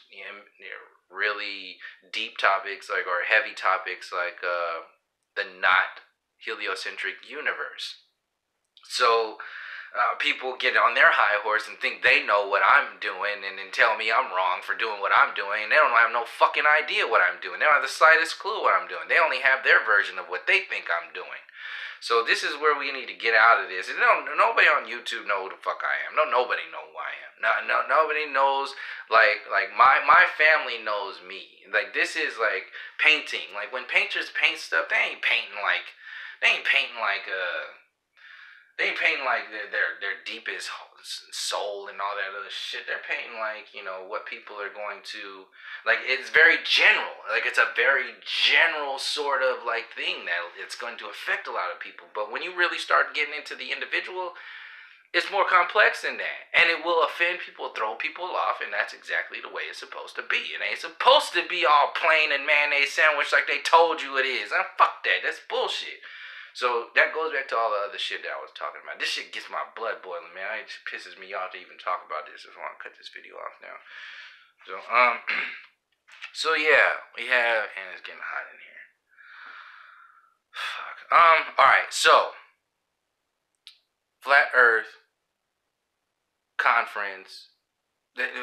really deep topics, like, or heavy topics, like the not heliocentric universe. So people get on their high horse and think they know what I'm doing, and then tell me I'm wrong for doing what I'm doing, and they don't have no fucking idea what I'm doing. They don't have the slightest clue what I'm doing. They only have their version of what they think I'm doing. So this is where we need to get out of this. And nobody on YouTube know who the fuck I am. Nobody know who I am. Nobody knows. Like my family knows me. Like, this is like painting. Like, when painters paint stuff, they ain't painting like their deepest soul and all that other shit. They're painting like, what people are going to, like, it's very general. Like, it's a very general sort of like thing that it's going to affect a lot of people. But when you really start getting into the individual, it's more complex than that. And it will offend people, throw people off, and that's exactly the way it's supposed to be. It ain't supposed to be all plain and mayonnaise sandwich like they told you it is. Fuck that. That's bullshit. So that goes back to all the other shit that I was talking about. This shit gets my blood boiling, man. It just pisses me off to even talk about this. I want to cut this video off now. So, so yeah, we have, and it's getting hot in here. Fuck. Alright, so, Flat Earth Conference.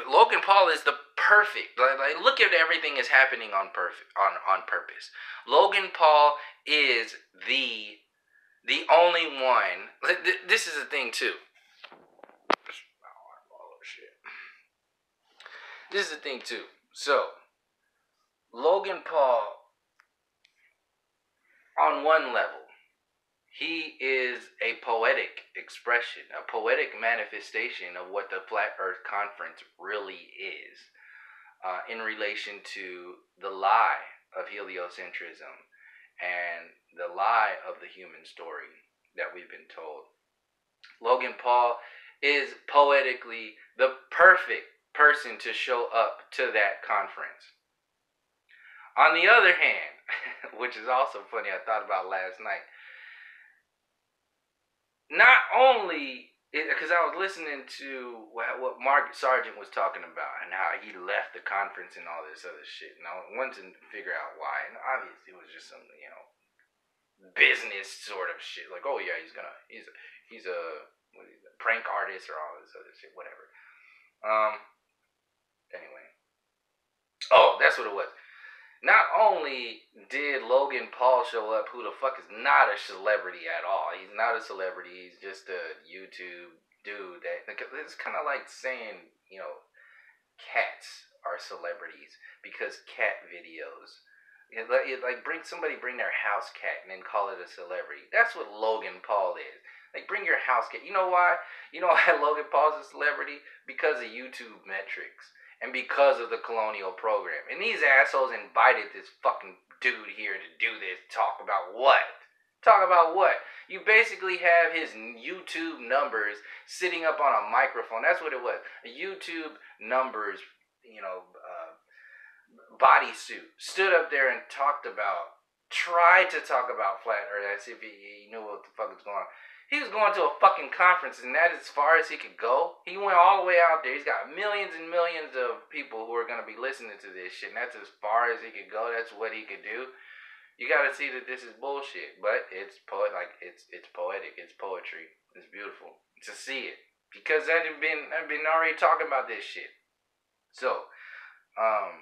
Logan Paul is the perfect. Like, look at everything is happening on purpose. Logan Paul is the only one. This is the thing too. This is the thing too. So, Logan Paul, on one level, he is a poetic expression, a poetic manifestation of what the Flat Earth Conference really is, in relation to the lie of heliocentrism and the lie of the human story that we've been told. Logan Paul is poetically the perfect person to show up to that conference. On the other hand, which is also funny, I thought about last night, not only, because I was listening to what Mark Sargent was talking about and how he left the conference and all this other shit, and I wanted to figure out why, and obviously it was just some, business sort of shit, like, oh yeah, he's a prank artist or all this other shit, whatever. Anyway, oh, that's what it was. Not only did Logan Paul show up, who the fuck is not a celebrity at all. He's not a celebrity. He's just a YouTube dude. It's kind of like saying, cats are celebrities because cat videos. Like bring their house cat and then call it a celebrity. That's what Logan Paul is. Like, bring your house cat. You know why? You know why Logan Paul's a celebrity? Because of YouTube metrics. And because of the colonial program. And these assholes invited this fucking dude here to do this. Talk about what? Talk about what? You basically have his YouTube numbers sitting up on a microphone. That's what it was. A YouTube numbers, bodysuit. Stood up there and tried to talk about flat earth as if he knew what the fuck was going on. He was going to a fucking conference, and that is as far as he could go. He went all the way out there. He's got millions and millions of people who are going to be listening to this shit, and that's as far as he could go. That's what he could do. You got to see that this is bullshit, but it's poetic. It's poetry. It's beautiful. to see it because I've been already talking about this shit. So, I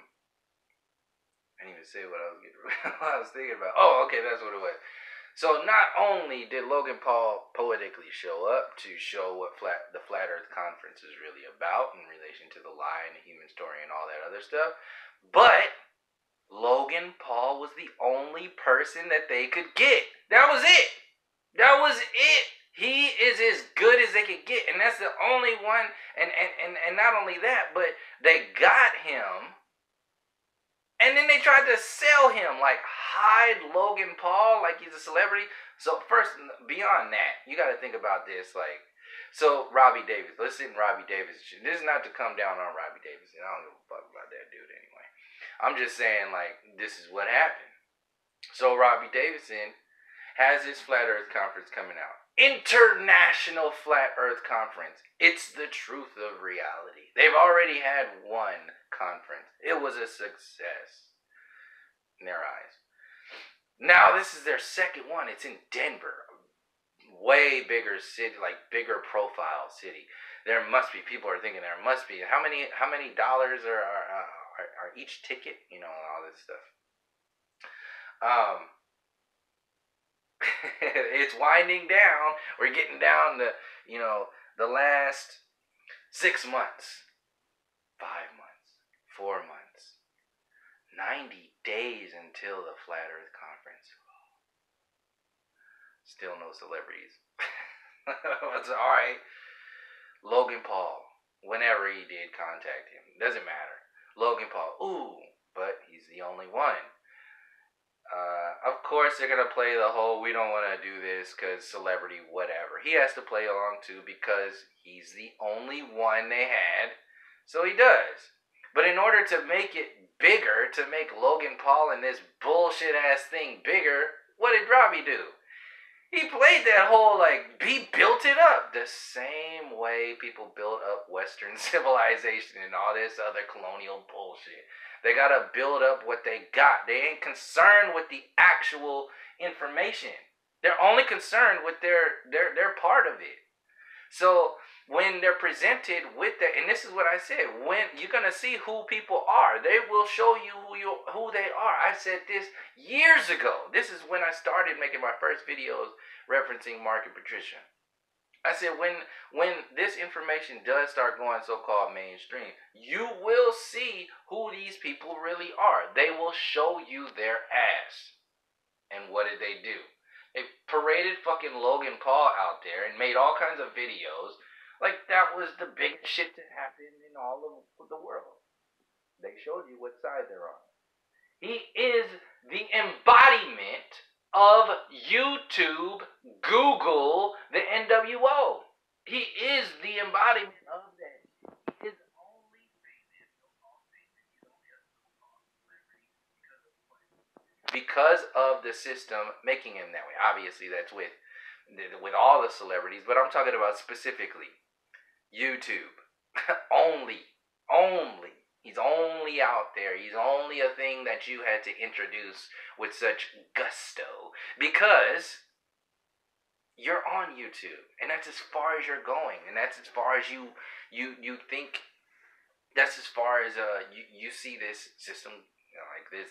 didn't even say what I was what I was thinking about. Oh, okay, that's what it was. So not only did Logan Paul poetically show up to show what the Flat Earth Conference is really about in relation to the lie and the human story and all that other stuff, but Logan Paul was the only person that they could get. That was it. That was it. He is as good as they could get, and that's the only one. And not only that, but they got him. And then they tried to sell him, like hide Logan Paul like he's a celebrity. So first, beyond that, you got to think about this. Like, so Robbie Davis, listen, Robbie Davis. This is not to come down on Robbie Davis. I don't give a fuck about that dude anyway. I'm just saying, like, this is what happened. So Robbie Davidson has his Flat Earth Conference coming out. International Flat Earth Conference. It's the truth of reality. They've already had one conference. It was a success in their eyes. Now this is their second one. It's in Denver. Way bigger city, like bigger profile city. There must be, people are thinking there must be. How many dollars are each ticket? You know, and all this stuff. It's winding down. We're getting down to, you know, the last 6 months, 5 months, 4 months, 90 days until the Flat Earth Conference. Still no celebrities. It's alright. Logan Paul, whenever he did contact him, doesn't matter. Logan Paul, ooh, but he's the only one. Of course, they're going to play the whole, we don't want to do this because celebrity, whatever. He has to play along too because he's the only one they had. So he does. But in order to make it bigger, to make Logan Paul and this bullshit ass thing bigger, what did Robbie do? He played that whole, like, he built it up the same way people built up Western civilization and all this other colonial bullshit. They gotta build up what they got. They ain't concerned with the actual information. They're only concerned with their part of it. So when they're presented with that, and this is what I said, when you're gonna see who people are, they will show you who they are. I said this years ago. This is when I started making my first videos referencing Mark and Patricia. I said when this information does start going so-called mainstream, you will see who these people really are. They will show you their ass. And what did they do? They paraded fucking Logan Paul out there and made all kinds of videos like that was the biggest shit to happen in all of the world. They showed you what side they're on. He is the embodiment of YouTube, Google, the NWO. He is the embodiment of that. He is only famous, so-called famous. He's only a so-called celebrity because of the system making him that way. Obviously, that's with all the celebrities, but I'm talking about specifically YouTube. only. He's only out there. He's only a thing that you had to introduce with such gusto because you're on YouTube, and that's as far as you're going, and that's as far as you think. That's as far as you see this system, you know, like this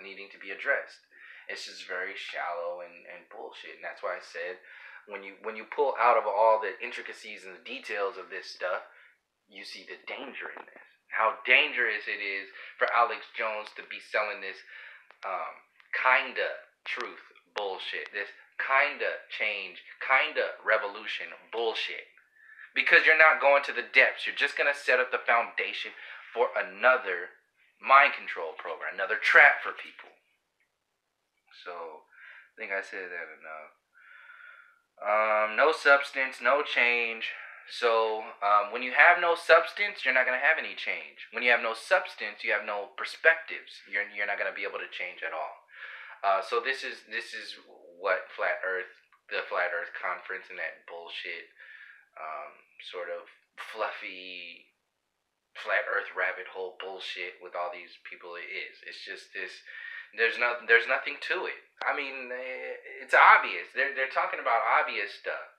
needing to be addressed. It's just very shallow and bullshit, and that's why I said when you pull out of all the intricacies and the details of this stuff, you see the danger in this. How dangerous it is for Alex Jones to be selling this kinda truth bullshit, this kinda change, kinda revolution bullshit. Because you're not going to the depths. You're just going to set up the foundation for another mind control program, another trap for people. So, I think I said that enough. No substance, no change. So, when you have no substance, you're not going to have any change. When you have no substance, you have no perspectives. You're not going to be able to change at all. So this is what the Flat Earth Conference and that bullshit, sort of fluffy flat Earth rabbit hole bullshit with all these people is. It's just this. There's nothing to it. I mean, it's obvious. They're talking about obvious stuff.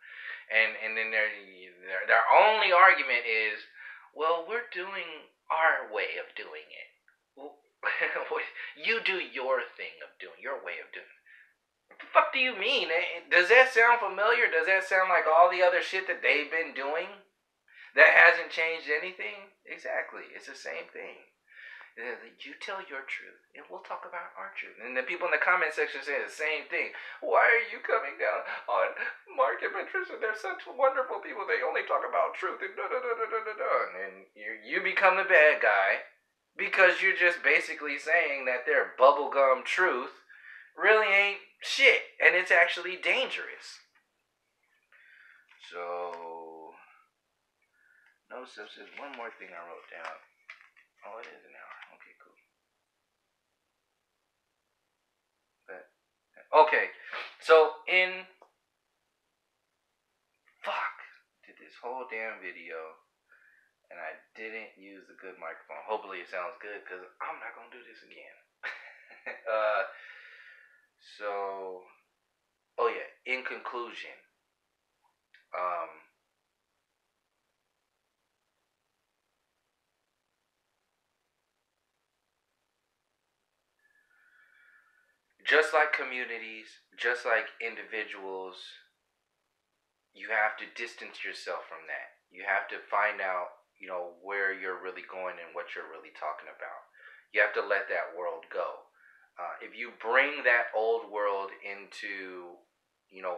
And then their only argument is, well, we're doing our way of doing it. You do your thing of doing your way of doing it. What the fuck do you mean? Does that sound familiar? Does that sound like all the other shit that they've been doing that hasn't changed anything? Exactly. It's the same thing. You tell your truth, and we'll talk about our truth. And the people in the comment section say the same thing. Why are you coming down on Mark and Patricia? They're such wonderful people. They only talk about truth and da da da da da da da. And you become the bad guy because you're just basically saying that their bubblegum truth really ain't shit, and it's actually dangerous. So, no substance. One more thing I wrote down. Oh, it is an hour. Okay, cool. Okay, so did this whole damn video, and I didn't use the good microphone. Hopefully it sounds good, because I'm not going to do this again. So, oh yeah, in conclusion, um, just like communities, just like individuals, you have to distance yourself from that. You have to find out, where you're really going and what you're really talking about. You have to let that world go. If you bring that old world into,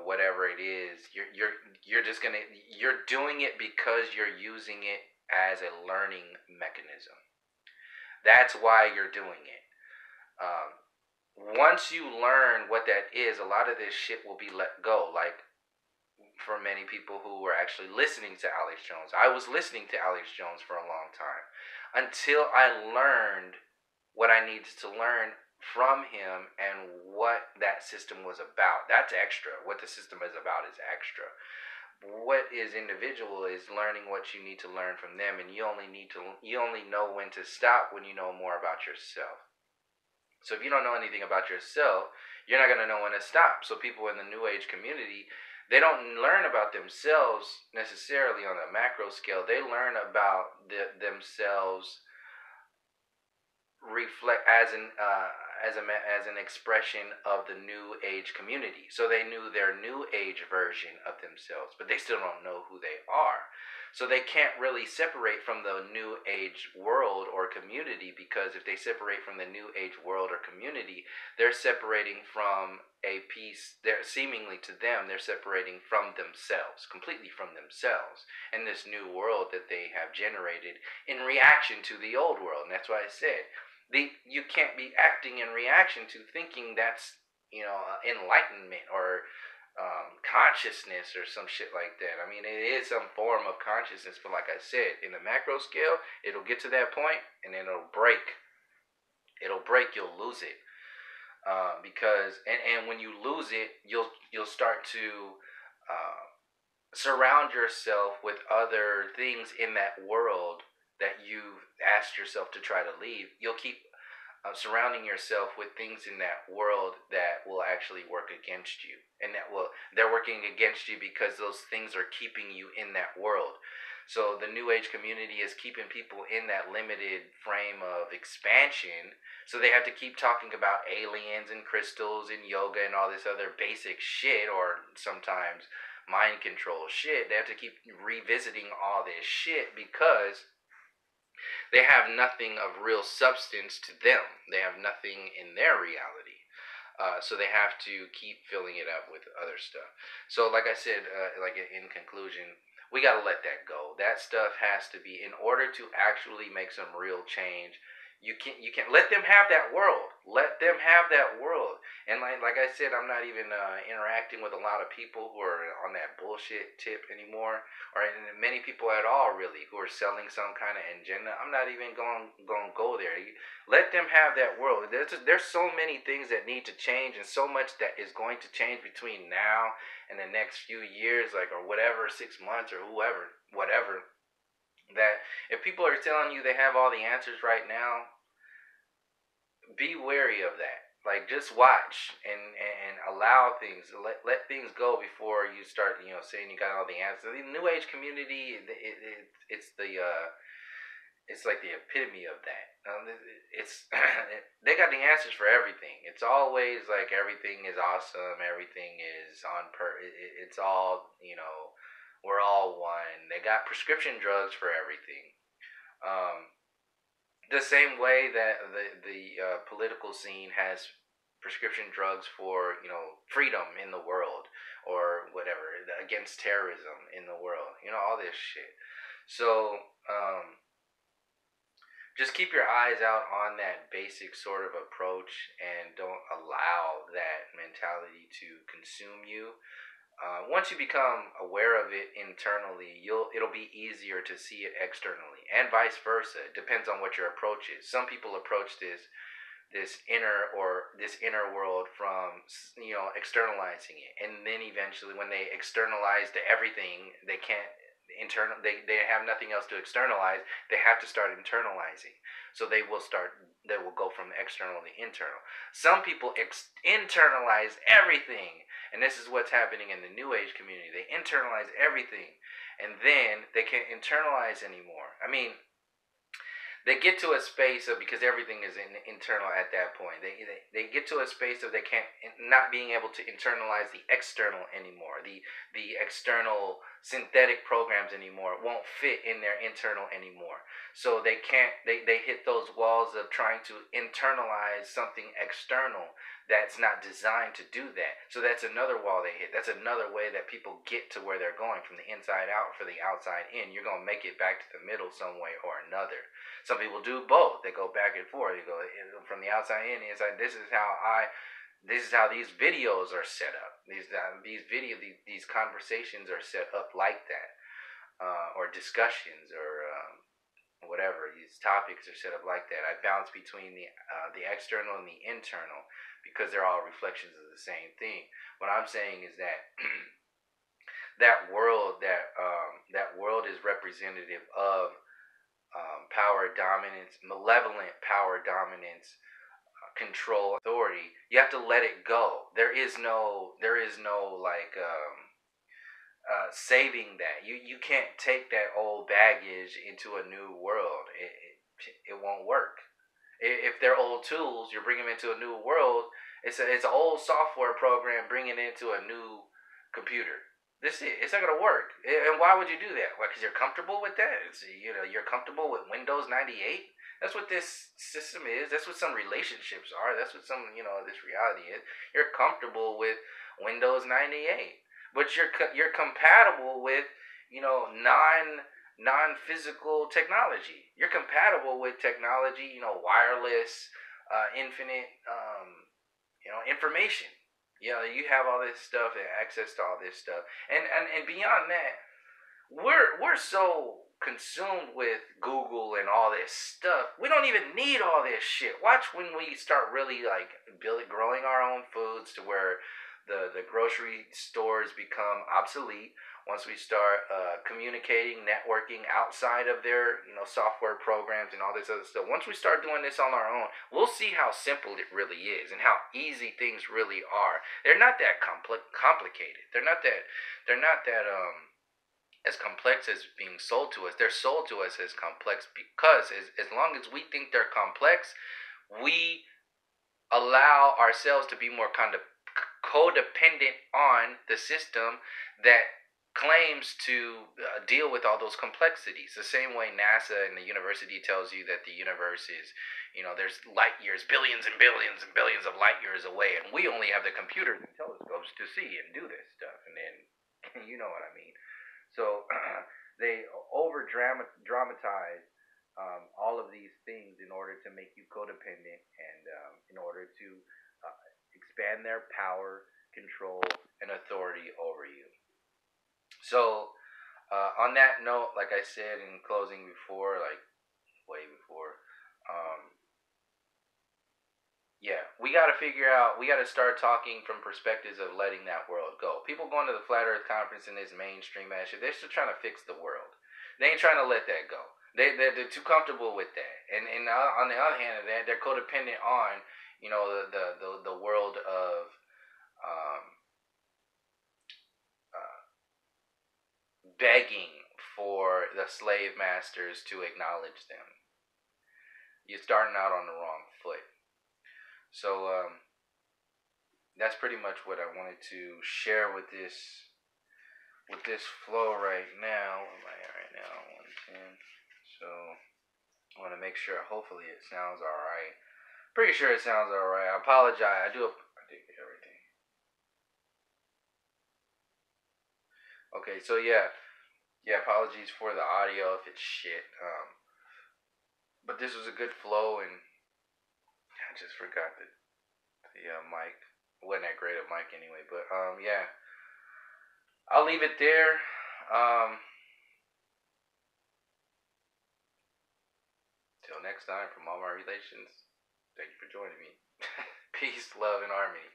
whatever it is, you're just gonna you're doing it because you're using it as a learning mechanism. That's why you're doing it. Once you learn what that is, a lot of this shit will be let go. Like, for many people who were actually listening to Alex Jones, I was listening to Alex Jones for a long time until I learned what I needed to learn from him and what that system was about. That's extra. What the system is about is extra. What is individual is learning what you need to learn from them, and you only know when to stop when you know more about yourself. So if you don't know anything about yourself, you're not going to know when to stop. So people in the New Age community, they don't learn about themselves necessarily on a macro scale. They learn about themselves reflect as an expression of the New Age community. So they knew their New Age version of themselves, but they still don't know who they are. So they can't really separate from the New Age world or community, because if they separate from the New Age world or community, they're separating from a piece. They're seemingly, to them, they're separating from themselves, completely from themselves, and this new world that they have generated in reaction to the old world. And that's why I said, you can't be acting in reaction to thinking that's enlightenment or consciousness or some shit like that. I mean, it is some form of consciousness, but like I said, in the macro scale, it'll get to that point and then it'll break. You'll lose it, because and when you lose it, you'll start to surround yourself with other things in that world that you've asked yourself to try to leave. You'll keep surrounding yourself with things in that world that will actually work against you, and they're working against you because those things are keeping you in that world. So the New Age community is keeping people in that limited frame of expansion, so they have to keep talking about aliens and crystals and yoga and all this other basic shit, or sometimes mind control shit. They have to keep revisiting all this shit because they have nothing of real substance to them. They have nothing in their reality. So they have to keep filling it up with other stuff. So like I said, like in conclusion, we got to let that go. That stuff has to be, in order to actually make some real change. You can't let them have that world. Let them have that world. And like I said, I'm not even interacting with a lot of people who are on that bullshit tip anymore, or many people at all really, who are selling some kind of agenda. I'm not even going to go there. Let them have that world. There's so many things that need to change, and so much that is going to change between now and the next few years, like, or whatever, 6 months or whatever, that if people are telling you they have all the answers right now, be wary of that. Like just watch and allow things. Let things go before you start. Saying you got all the answers. The New Age community, it's the it's like the epitome of that. It's they got the answers for everything. It's always like everything is awesome. Everything is on it's all we're all one. They got prescription drugs for everything. Um, the same way that the political scene has prescription drugs for freedom in the world or whatever against terrorism in the world. All this shit. So just keep your eyes out on that basic sort of approach and don't allow that mentality to consume you. Once you become aware of it internally, it'll be easier to see it externally, and vice versa. It depends on what your approach is. Some people approach this inner world from externalizing it, and then eventually when they externalize to everything, they can't they have nothing else to externalize. They have to start internalizing, so they will go from external to internal. Some people internalize everything, and this is what's happening in the New Age community. They internalize everything, and then they can't internalize anymore. I mean, they get to a space of, because everything is internal at that point, they get to a space of they can't, not being able to internalize the external anymore. The external synthetic programs anymore won't fit in their internal anymore. So they can't, they hit those walls of trying to internalize something external that's not designed to do that. So that's another wall they hit. That's another way that people get to where they're going, from the inside out for the outside in. You're going to make it back to the middle some way or another. Some people do both. They go back and forth. They go from the outside in, the inside. This is how these videos are set up. These conversations are set up like that, or discussions, or whatever. These topics are set up like that. I bounce between the external and the internal because they're all reflections of the same thing. What I'm saying is that that world is representative of power dominance, malevolent power dominance, control, authority. You have to let it go. There is no like saving that. You can't take that old baggage into a new world. It won't work. If they're old tools, you're bringing them into a new world. It's an old software program bringing it into a new computer. It's not gonna work. And why would you do that? Why? Because you're comfortable with that. You're comfortable with Windows 98. That's what this system is. That's what some relationships are. That's what this reality is. You're comfortable with Windows 98, but you're compatible with non-physical technology. You're compatible with technology, wireless, infinite, information. You have all this stuff and access to all this stuff, and beyond that, we're so consumed with Google and all this stuff. We don't even need all this shit. Watch when we start really like growing our own foods to where the grocery stores become obsolete. Once we start communicating, networking outside of their software programs and all this other stuff. Once we start doing this on our own, we'll see how simple it really is and how easy things really are. They're not that complicated. They're not that as complex as being sold to us. They're sold to us as complex because as long as we think they're complex, we allow ourselves to be more kind of codependent on the system that claims to deal with all those complexities. The same way NASA and the university tells you that the universe is, there's light years, billions and billions and billions of light years away, and we only have the computers and telescopes to see and do this stuff. And then, you know what I mean. So they over dramatize all of these things in order to make you codependent and in order to expand their power, control, and authority over you. So, on that note, like I said in closing before, like way before, we got to start talking from perspectives of letting that world go. People going to the Flat Earth Conference and this mainstream ass shit, they're still trying to fix the world. They ain't trying to let that go. They're too comfortable with that. And on the other hand of that, they're codependent on, the begging for the slave masters to acknowledge them. You're starting out on the wrong foot. So that's pretty much what I wanted to share with this flow right now. Where am I at right now? 110. So I want to make sure. Hopefully it sounds all right. Pretty sure it sounds all right. I apologize. I did everything. Okay, so yeah. Apologies for the audio if it's shit. But this was a good flow, and I just forgot the mic. It wasn't that great a mic anyway. But yeah, I'll leave it there. Till next time, from all my relations, thank you for joining me. Peace, love, and harmony.